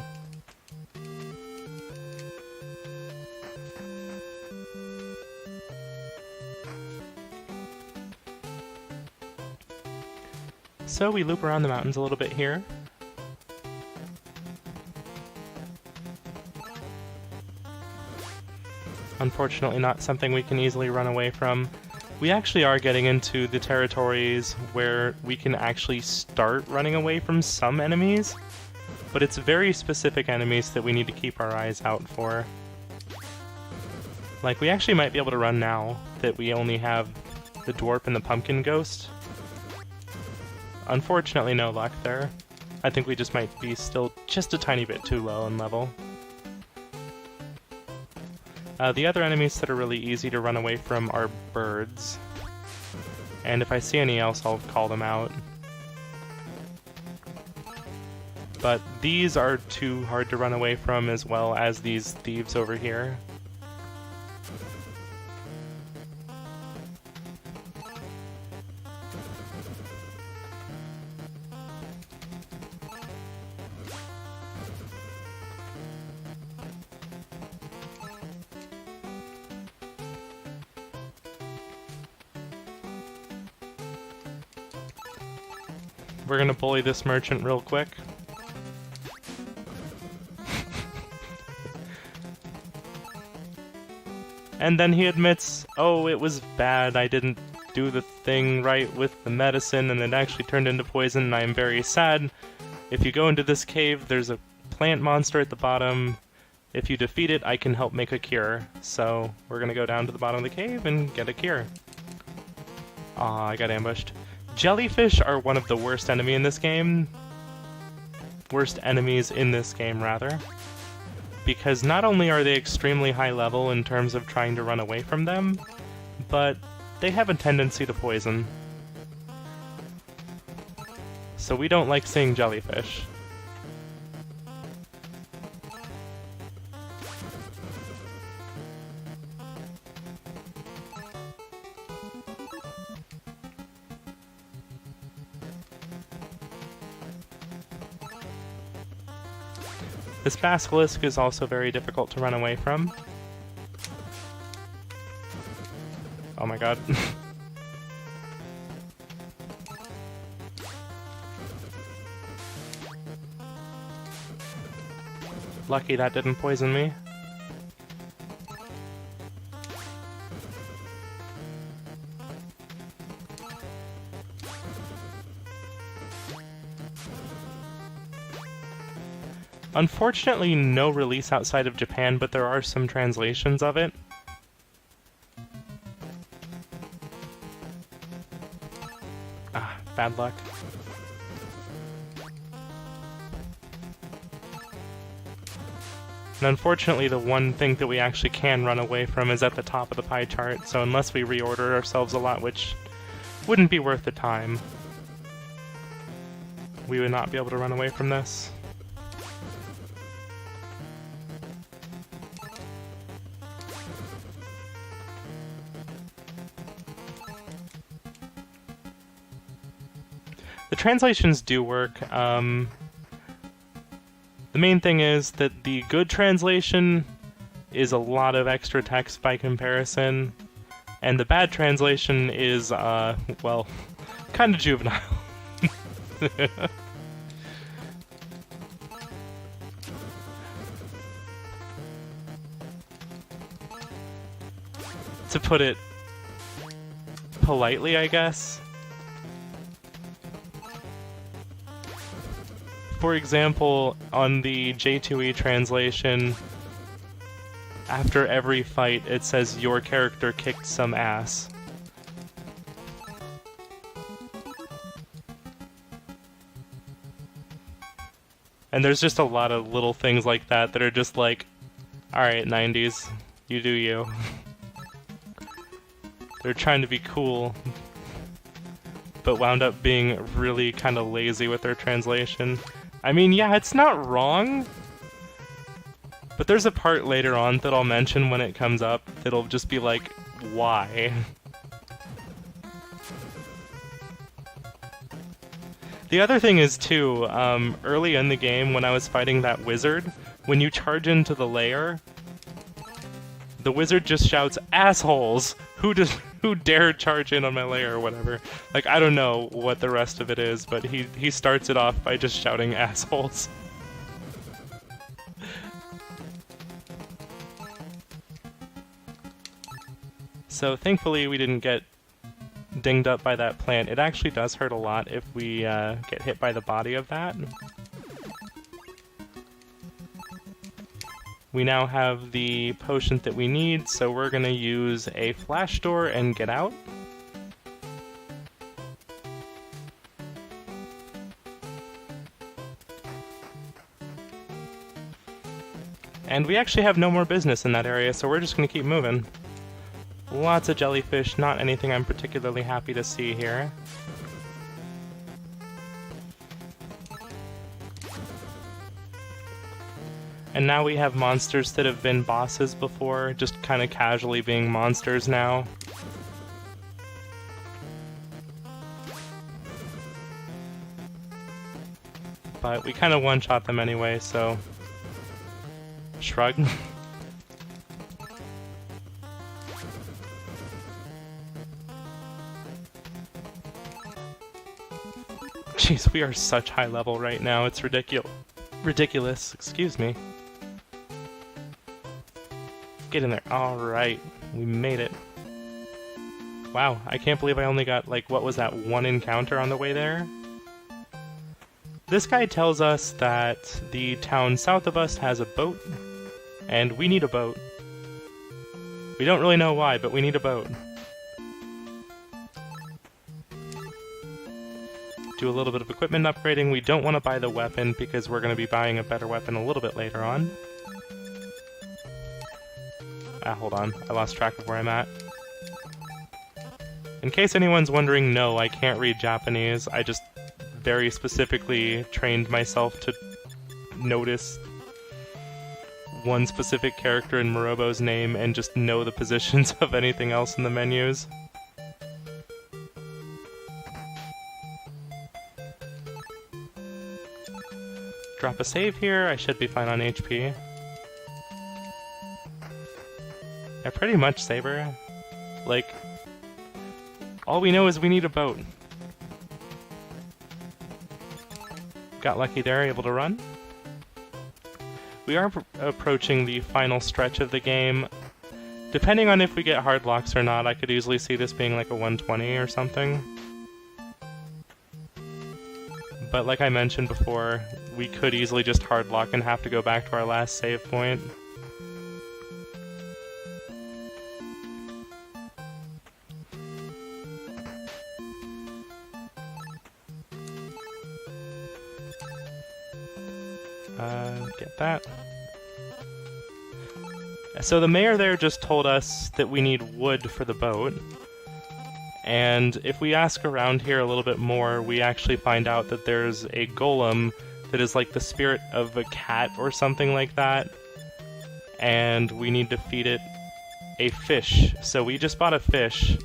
So we loop around the mountains a little bit here. Unfortunately not something we can easily run away from. We actually are getting into the territories where we can actually start running away from some enemies, but it's very specific enemies that we need to keep our eyes out for. Like, we actually might be able to run now that we only have the dwarf and the pumpkin ghost. Unfortunately, no luck there. I think we just might be still just a tiny bit too low in level. The other enemies that are really easy to run away from are birds. And if I see any else, I'll call them out. But these are too hard to run away from, as well as these thieves over here. We're gonna bully this merchant real quick. And then he admits, oh, it was bad, I didn't do the thing right with the medicine, and it actually turned into poison, and I am very sad. If you go into this cave, there's a plant monster at the bottom. If you defeat it, I can help make a cure. So, we're gonna go down to the bottom of the cave and get a cure. Aw, I got ambushed. Jellyfish are one of the worst enemies in this game. Worst enemies in this game, rather. Because not only are they extremely high level in terms of trying to run away from them, but they have a tendency to poison. So we don't like seeing jellyfish. This basilisk is also very difficult to run away from. Oh my god. Lucky that didn't poison me. Unfortunately, no release outside of Japan, but there are some translations of it. Ah, bad luck. And unfortunately, the one thing that we actually can run away from is at the top of the pie chart, so unless we reorder ourselves a lot, which wouldn't be worth the time, we would not be able to run away from this. The translations do work. The main thing is that the good translation is a lot of extra text by comparison, and the bad translation is, well, kind of juvenile. To put it politely, I guess. For example, on the J2E translation, after every fight it says your character kicked some ass. And there's just a lot of little things like that that are just like, alright, 90s, you do you. They're trying to be cool, but wound up being really kind of lazy with their translation. I mean, yeah, it's not wrong, but there's a part later on that I'll mention when it comes up that'll just be like, why? The other thing is, too, early in the game when I was fighting that wizard, when you charge into the lair, the wizard just shouts, "Assholes! Who dare charge in on my lair," or whatever. Like, I don't know what the rest of it is, but he starts it off by just shouting, "Assholes." So thankfully we didn't get dinged up by that plant. It actually does hurt a lot if we get hit by the body of that. We now have the potion that we need, so we're gonna use a flash door and get out. And we actually have no more business in that area, so we're just gonna keep moving. Lots of jellyfish, not anything I'm particularly happy to see here. And now we have monsters that have been bosses before, just kind of casually being monsters now. But we kind of one-shot them anyway, so... Shrug. Jeez, we are such high level right now, it's ridiculous, excuse me. Get in there. Alright, we made it. Wow, I can't believe I only got, like, what was that, one encounter on the way there? This guy tells us that the town south of us has a boat, and we need a boat. We don't really know why, but we need a boat. Do a little bit of equipment upgrading. We don't want to buy the weapon because we're going to be buying a better weapon a little bit later on. Hold on. I lost track of where I'm at. In case anyone's wondering, no, I can't read Japanese. I just very specifically trained myself to notice one specific character in Morobo's name and just know the positions of anything else in the menus. Drop a save here, I should be fine on HP. Yeah, pretty much, Saber. Like, all we know is we need a boat. Got lucky there, able to run. We are approaching the final stretch of the game. Depending on if we get hard locks or not, I could easily see this being like a 120 or something. But like I mentioned before, we could easily just hard lock and have to go back to our last save point. Get that. So the mayor there just told us that we need wood for the boat. And if we ask around here a little bit more, we actually find out that there's a golem that is like the spirit of a cat or something like that. And we need to feed it a fish. So we just bought a fish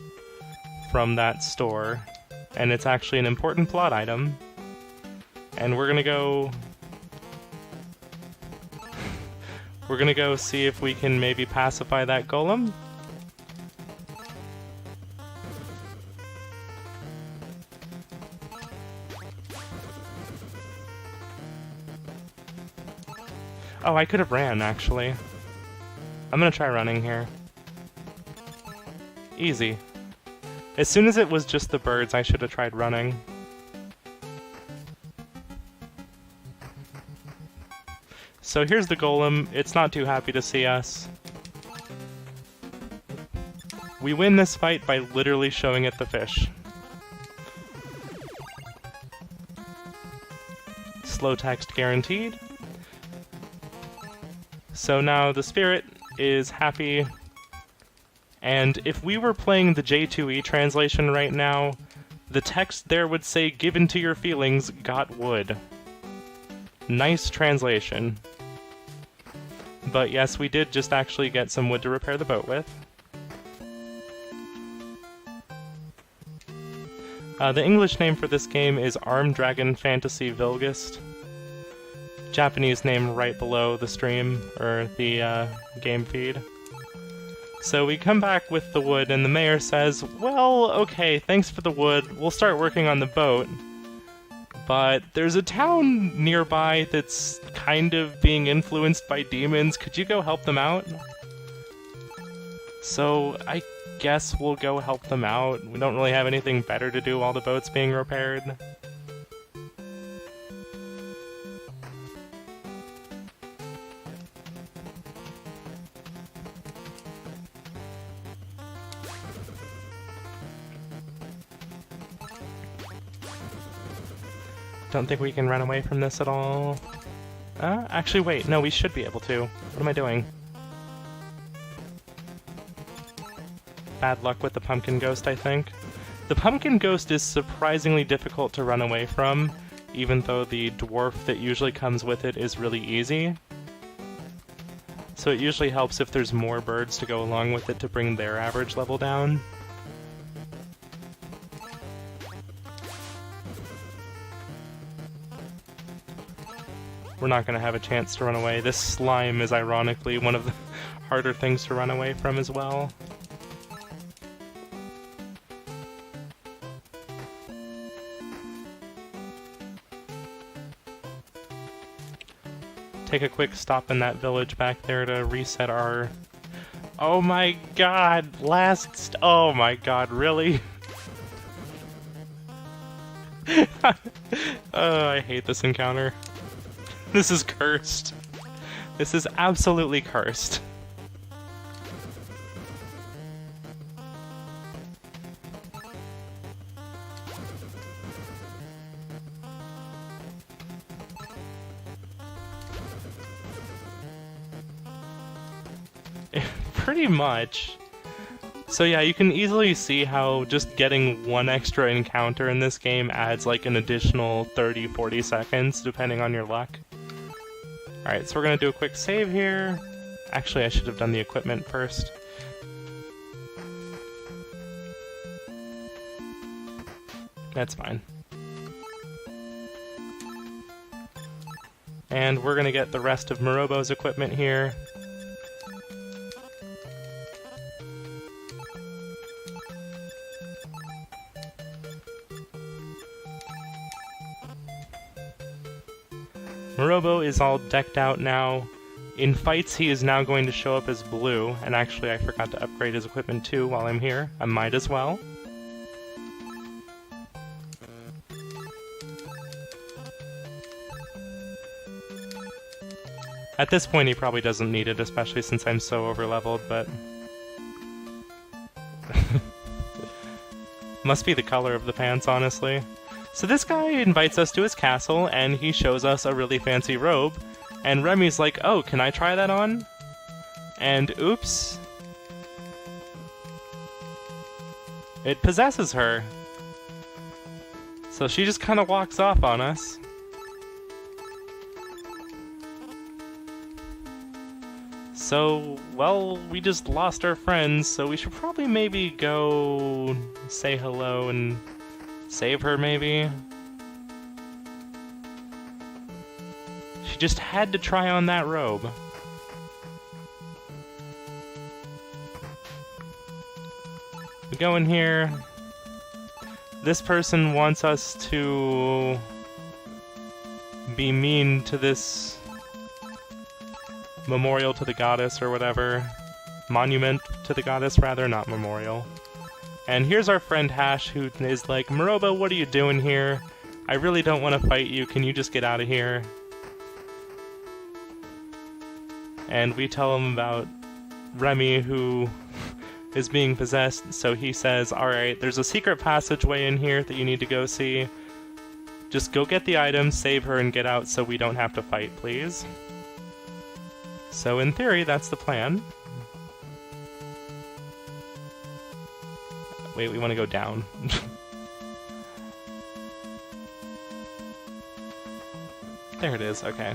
from that store. And it's actually an important plot item. And we're gonna go... We're gonna go see if we can maybe pacify that golem. Oh, I could have ran, actually. I'm gonna try running here. Easy. As soon as it was just the birds, I should have tried running. So here's the golem. It's not too happy to see us. We win this fight by literally showing it the fish. Slow text guaranteed. So now the spirit is happy, and if we were playing the J2E translation right now, the text there would say, "Given to your feelings, got wood." Nice translation. But yes, we did just actually get some wood to repair the boat with. The English name for this game is Armed Dragon Fantasy Villgust. Japanese name right below the stream, or the game feed. So we come back with the wood, and the mayor says, well, okay, thanks for the wood, we'll start working on the boat. But there's a town nearby that's kind of being influenced by demons, could you go help them out? So I guess we'll go help them out. We don't really have anything better to do while the boat's being repaired. don't think we can run away from this at all. Actually, wait. No, we should be able to. What am I doing? Bad luck with the pumpkin ghost, I think. The pumpkin ghost is surprisingly difficult to run away from, even though the dwarf that usually comes with it is really easy. So it usually helps if there's more birds to go along with it to bring their average level down. We're not going to have a chance to run away. This slime is ironically one of the harder things to run away from as well. Take a quick stop in that village back there to reset our... Oh my god! Oh my god, really? Oh, I hate this encounter. This is cursed. This is absolutely cursed. Pretty much. So yeah, you can easily see how just getting one extra encounter in this game adds like an additional 30-40 seconds, depending on your luck. Alright, so we're gonna do a quick save here. Actually, I should have done the equipment first. That's fine. And we're gonna get the rest of Morobo's equipment here. Morobo is all decked out now. In fights, he is now going to show up as blue, and actually I forgot to upgrade his equipment too while I'm here. I might as well. At this point he probably doesn't need it, especially since I'm so overleveled, but... Must be the color of the pants, honestly. So this guy invites us to his castle, and he shows us a really fancy robe, and Remy's like, oh, can I try that on? And oops. It possesses her. So she just kind of walks off on us. So, well, we just lost our friends, so we should probably maybe go say hello and save her, maybe? She just had to try on that robe. We go in here. This person wants us to be mean to this memorial to the goddess or whatever. Monument to the goddess, rather, not memorial. And here's our friend Hash, who is like, Morobo, what are you doing here? I really don't want to fight you, can you just get out of here? And we tell him about Remy, who is being possessed, so he says, alright, there's a secret passageway in here that you need to go see. Just go get the item, save her, and get out so we don't have to fight, please. So in theory, that's the plan. Wait, we want to go down. There it is, okay.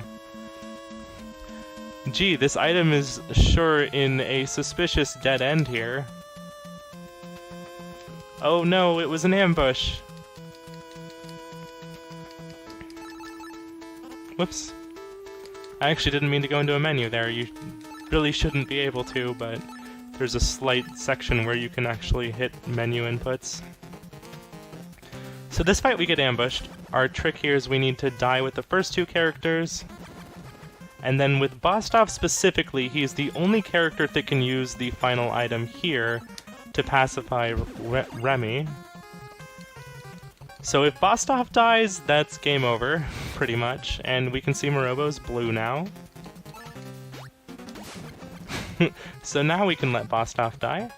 Gee, this item is sure in a suspicious dead end here. Oh no, it was an ambush! Whoops. I actually didn't mean to go into a menu there. You really shouldn't be able to, but there's a slight section where you can actually hit menu inputs. So this fight we get ambushed. Our trick here is we need to die with the first two characters. And then with Bostov specifically, he's the only character that can use the final item here to pacify Remy. So if Bostov dies, that's game over, pretty much. And we can see Morobo's blue now. So now we can let Bostov die.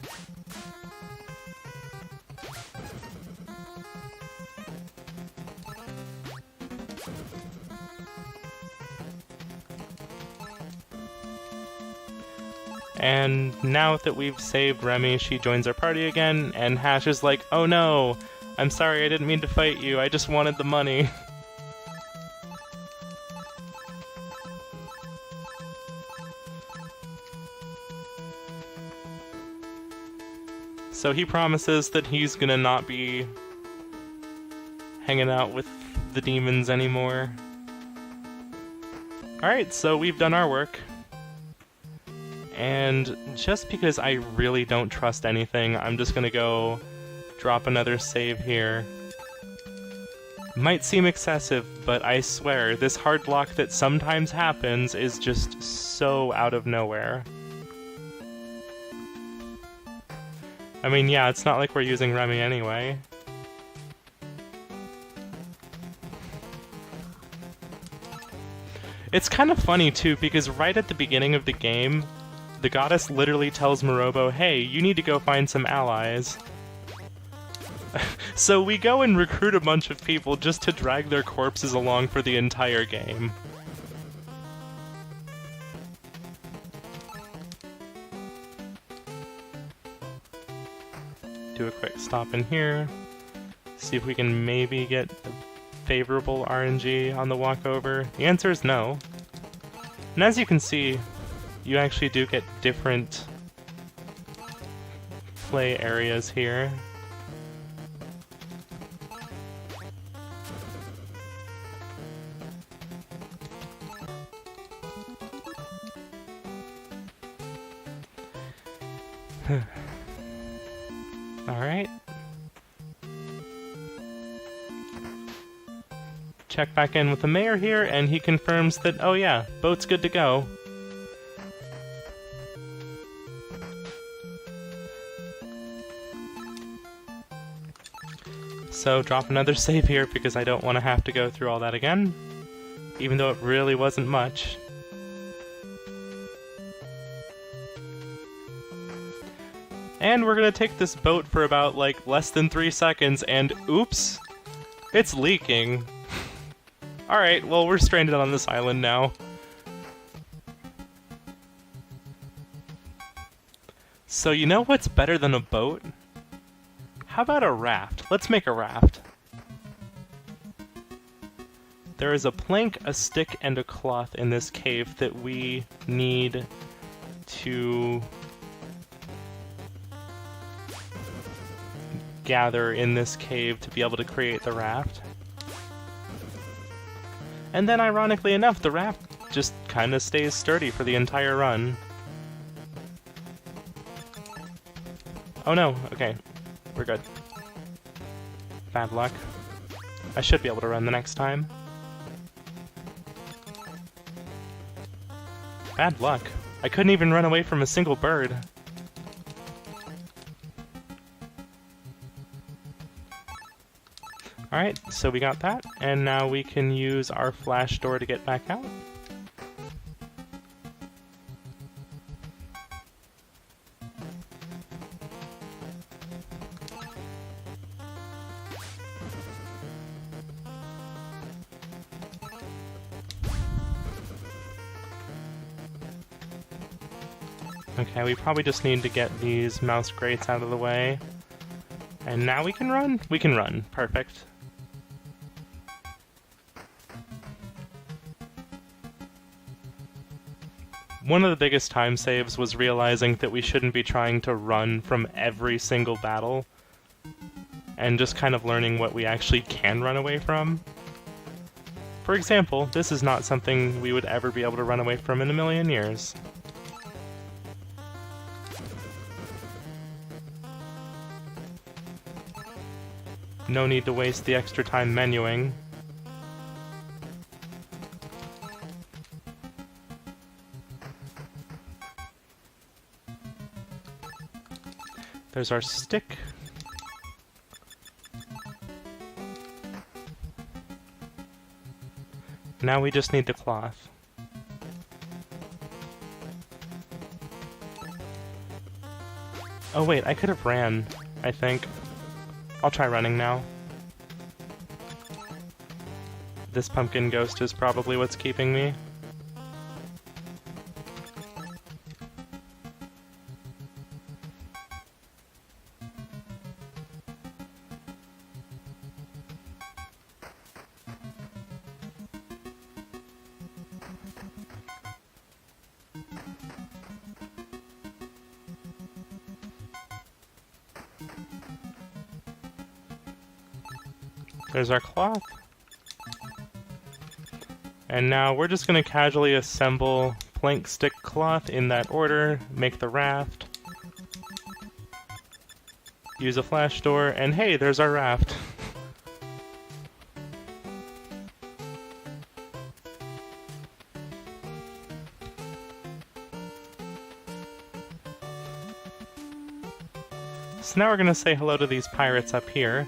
And now that we've saved Remy, she joins our party again, and Hash is like, "Oh no! I'm sorry, I didn't mean to fight you, I just wanted the money." So he promises that he's gonna not be hanging out with the demons anymore. Alright, so we've done our work. And just because I really don't trust anything, I'm just gonna go drop another save here. Might seem excessive, but I swear, this hard block that sometimes happens is just so out of nowhere. I mean, yeah, it's not like we're using Remy anyway. It's kind of funny, too, because right at the beginning of the game, the goddess literally tells Morobo, "Hey, you need to go find some allies." So we go and recruit a bunch of people just to drag their corpses along for the entire game. Do a quick stop in here, see if we can maybe get favorable RNG on the walkover. The answer is no. And as you can see, you actually do get different play areas here. Alright. Check back in with the mayor here, and he confirms that, oh yeah, boat's good to go. So drop another save here because I don't want to have to go through all that again, even though it really wasn't much. And we're gonna take this boat for about, like, less than 3 seconds, and oops! It's leaking. Alright, well, we're stranded on this island now. So you know what's better than a boat? How about a raft? Let's make a raft. There is a plank, a stick, and a cloth in this cave that we need to gather in this cave to be able to create the raft. And then, ironically enough, the raft just kind of stays sturdy for the entire run. Oh no, okay. We're good. Bad luck. I should be able to run the next time. Bad luck. I couldn't even run away from a single bird. Alright, so we got that, and now we can use our flash door to get back out. Okay, we probably just need to get these mouse grates out of the way. And now we can run? We can run. Perfect. One of the biggest time saves was realizing that we shouldn't be trying to run from every single battle, and just kind of learning what we actually can run away from. For example, this is not something we would ever be able to run away from in a million years. No need to waste the extra time menuing. There's our stick. Now we just need the cloth. Oh wait, I could have ran, I think. I'll try running now. This pumpkin ghost is probably what's keeping me. There's our cloth. And now we're just going to casually assemble plank, stick, cloth in that order, make the raft, use a flash door, and hey, there's our raft. So now we're going to say hello to these pirates up here.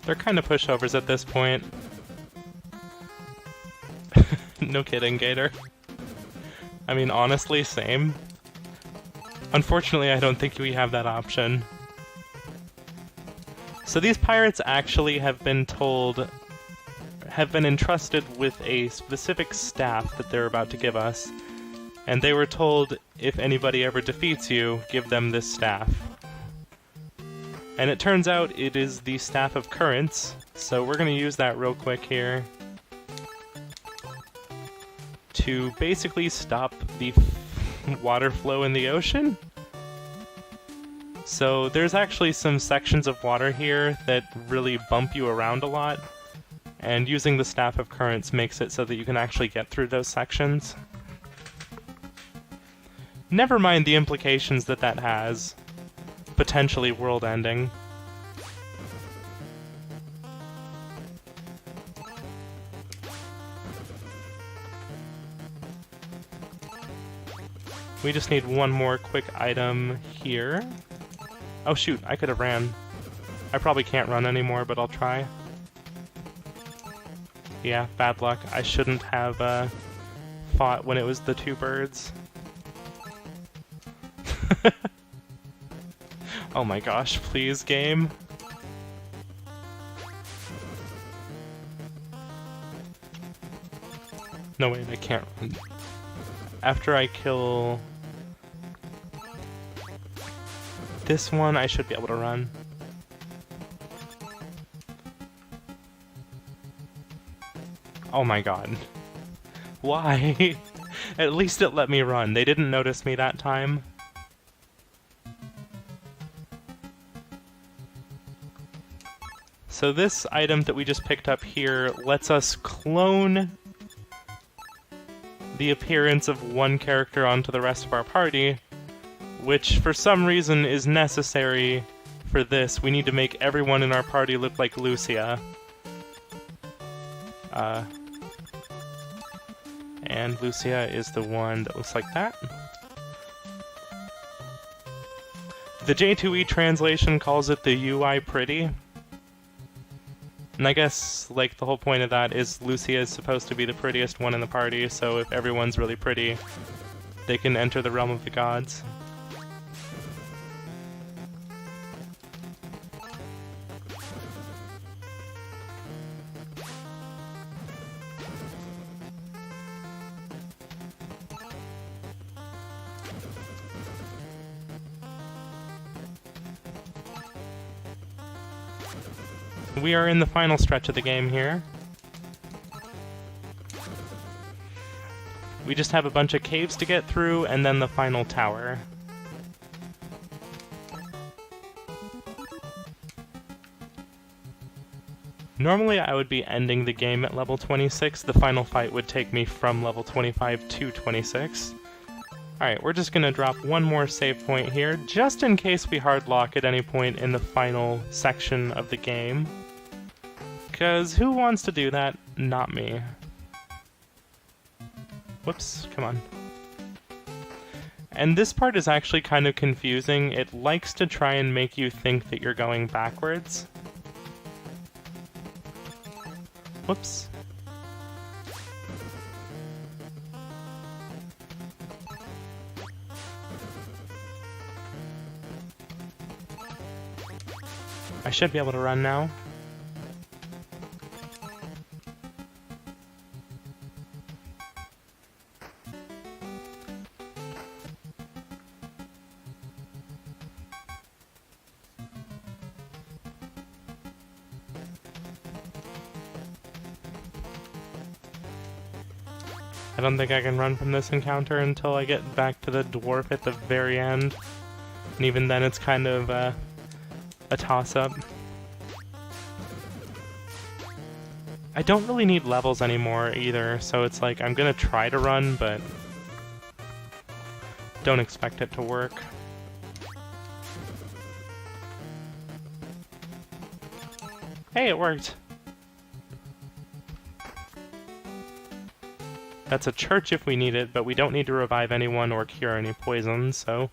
They're kind of pushovers at this point. No kidding, Gator. I mean, honestly, same. Unfortunately, I don't think we have that option. So these pirates actually have been entrusted with a specific staff that they're about to give us. And they were told, if anybody ever defeats you, give them this staff. And it turns out it is the Staff of Currents, so we're going to use that real quick here to basically stop the water flow in the ocean. So there's actually some sections of water here that really bump you around a lot, and using the Staff of Currents makes it so that you can actually get through those sections. Never mind the implications that that has. Potentially world-ending. We just need one more quick item here. Oh shoot, I could have ran. I probably can't run anymore, but I'll try. Yeah, bad luck. I shouldn't have fought when it was the two birds. Oh my gosh, please, game. No, wait, I can't run. After I kill this one, I should be able to run. Oh my god. Why? At least it let me run. They didn't notice me that time. So this item that we just picked up here lets us clone the appearance of one character onto the rest of our party, which for some reason is necessary for this. We need to make everyone in our party look like Lucia. And Lucia is the one that looks like that. The J2E translation calls it the UI pretty. And I guess, like, the whole point of that is Lucia is supposed to be the prettiest one in the party, so if everyone's really pretty, they can enter the realm of the gods. We are in the final stretch of the game here. We just have a bunch of caves to get through, and then the final tower. Normally I would be ending the game at level 26. The final fight would take me from level 25 to 26. Alright, we're just gonna drop one more save point here, just in case we hardlock at any point in the final section of the game. Because who wants to do that? Not me. Whoops, come on. And this part is actually kind of confusing. It likes to try and make you think that you're going backwards. Whoops. I should be able to run now. I don't think I can run from this encounter until I get back to the dwarf at the very end. And even then it's kind of a toss-up. I don't really need levels anymore either, so it's like I'm gonna try to run, but don't expect it to work. Hey, it worked! That's a church if we need it, but we don't need to revive anyone or cure any poison, so...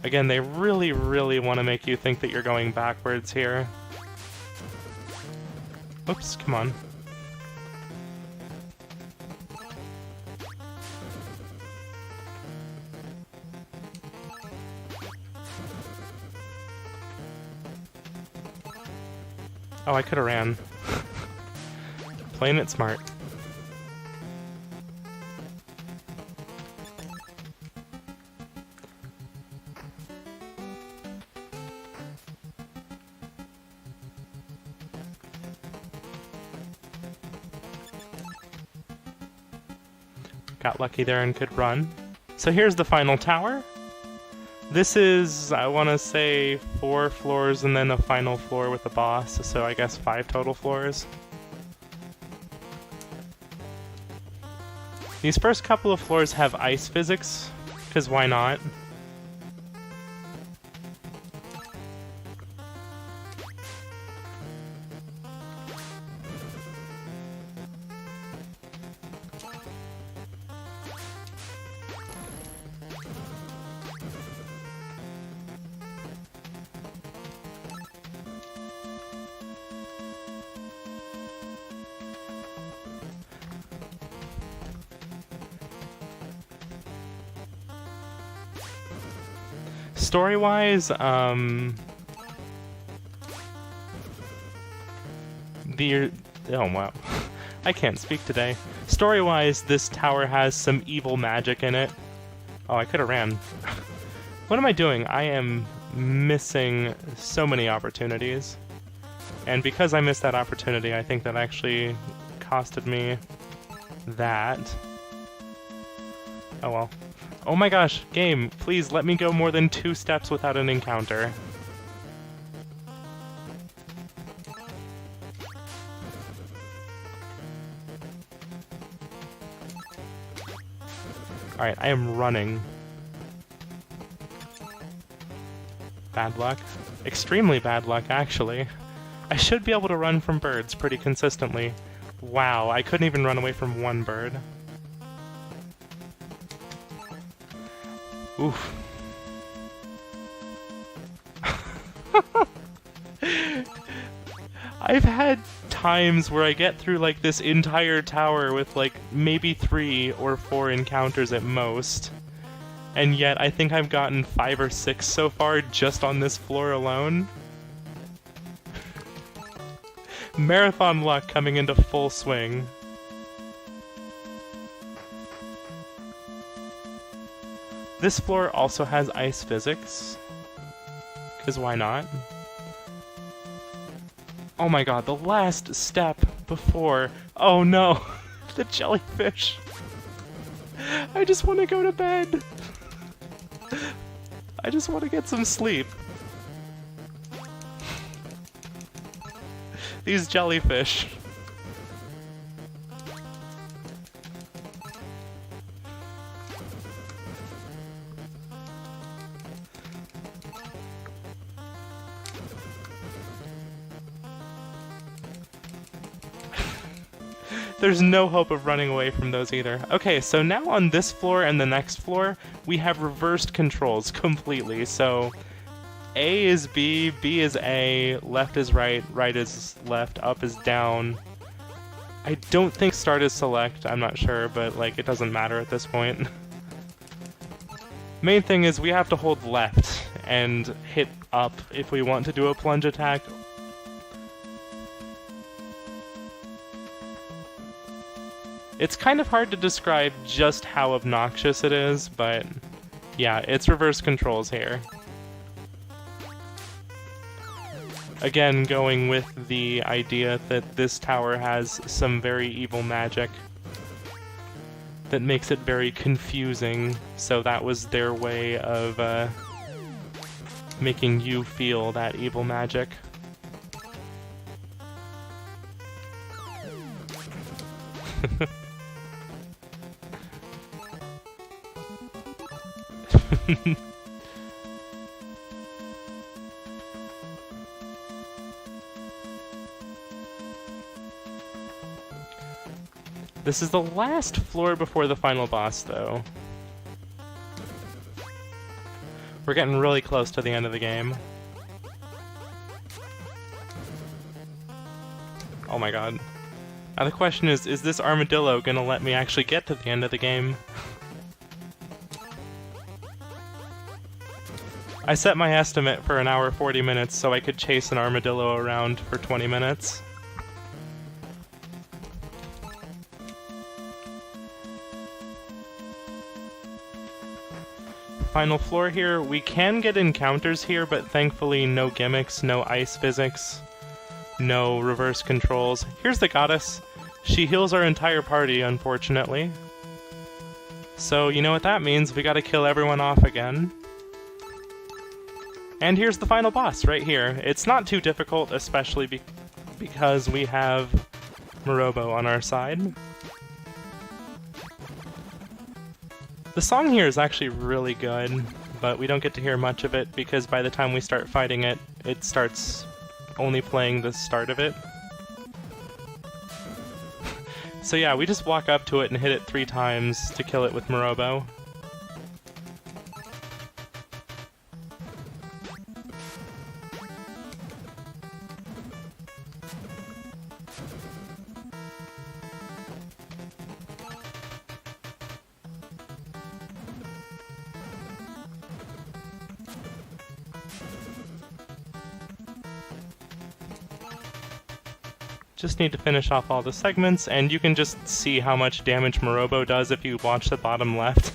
Again, they really, really want to make you think that you're going backwards here. Oops, come on. Oh, I could have ran. Playing it smart. Got lucky there and could run. So here's the final tower. This is, I want to say, 4 floors and then a final floor with a boss, so I guess 5 total floors. These first couple of floors have ice physics, because why not? Story-wise, oh wow, I can't speak today. Story-wise, this tower has some evil magic in it. Oh, I could have ran. What am I doing? I am missing so many opportunities. And because I missed that opportunity, I think that actually costed me that. Oh well. Oh my gosh, game, please let me go more than 2 steps without an encounter. Alright, I am running. Bad luck. Extremely bad luck, actually. I should be able to run from birds pretty consistently. Wow, I couldn't even run away from one bird. Oof. I've had times where I get through like this entire tower with like maybe 3 or 4 encounters at most, and yet I think I've gotten 5 or 6 so far just on this floor alone. Marathon luck coming into full swing. This floor also has ice physics, because why not? Oh my god, the last step before... Oh no! The jellyfish! I just want to go to bed! I just want to get some sleep. These jellyfish. There's no hope of running away from those either. Okay, so now on this floor and the next floor, we have reversed controls completely. So A is B, B is A, left is right, right is left, up is down. I don't think start is select, I'm not sure, but like it doesn't matter at this point. Main thing is we have to hold left and hit up if we want to do a plunge attack. It's kind of hard to describe just how obnoxious it is, but yeah, it's reverse controls here. Again, going with the idea that this tower has some very evil magic that makes it very confusing, so that was their way of making you feel that evil magic. This is the last floor before the final boss, though. We're getting really close to the end of the game. Oh my god. Now the question is this armadillo gonna let me actually get to the end of the game? I set my estimate for an hour 40 minutes so I could chase an armadillo around for 20 minutes. Final floor here. We can get encounters here, but thankfully no gimmicks, no ice physics, no reverse controls. Here's the goddess. She heals our entire party, unfortunately. So you know what that means, we gotta kill everyone off again. And here's the final boss, right here. It's not too difficult, especially because we have Morobo on our side. The song here is actually really good, but we don't get to hear much of it because by the time we start fighting it, it starts only playing the start of it. So yeah, we just walk up to it and hit it 3 times to kill it with Morobo. Just need to finish off all the segments, and you can just see how much damage Morobo does if you watch the bottom left.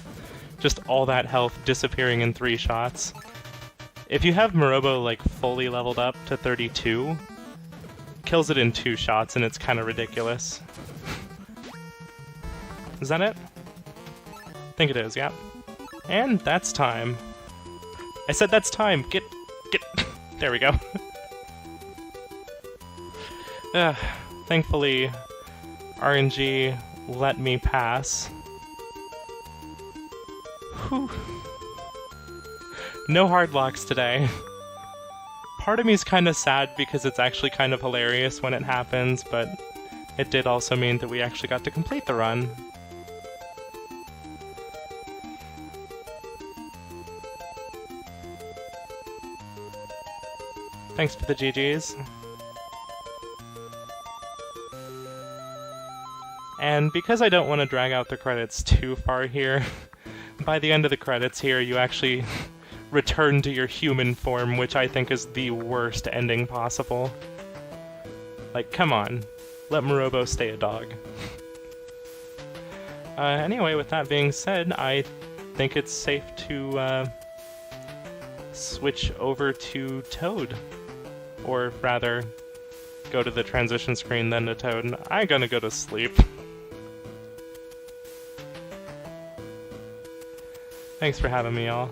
Just all that health disappearing in 3 shots. If you have Morobo like fully leveled up to 32, kills it in 2 shots, and it's kind of ridiculous. Is that it? I think it is, yeah. And that's time. I said that's time! Get... There we go. Thankfully, RNG let me pass. Whew. No hard locks today. Part of me is kind of sad because it's actually kind of hilarious when it happens, but it did also mean that we actually got to complete the run. Thanks for the GGs. And because I don't want to drag out the credits too far here, by the end of the credits here you actually return to your human form, which I think is the worst ending possible. Like, come on, let Morobo stay a dog. Anyway, with that being said, I think it's safe to switch over to Toad. Or rather, go to the transition screen, then to Toad. I'm gonna go to sleep. Thanks for having me, y'all.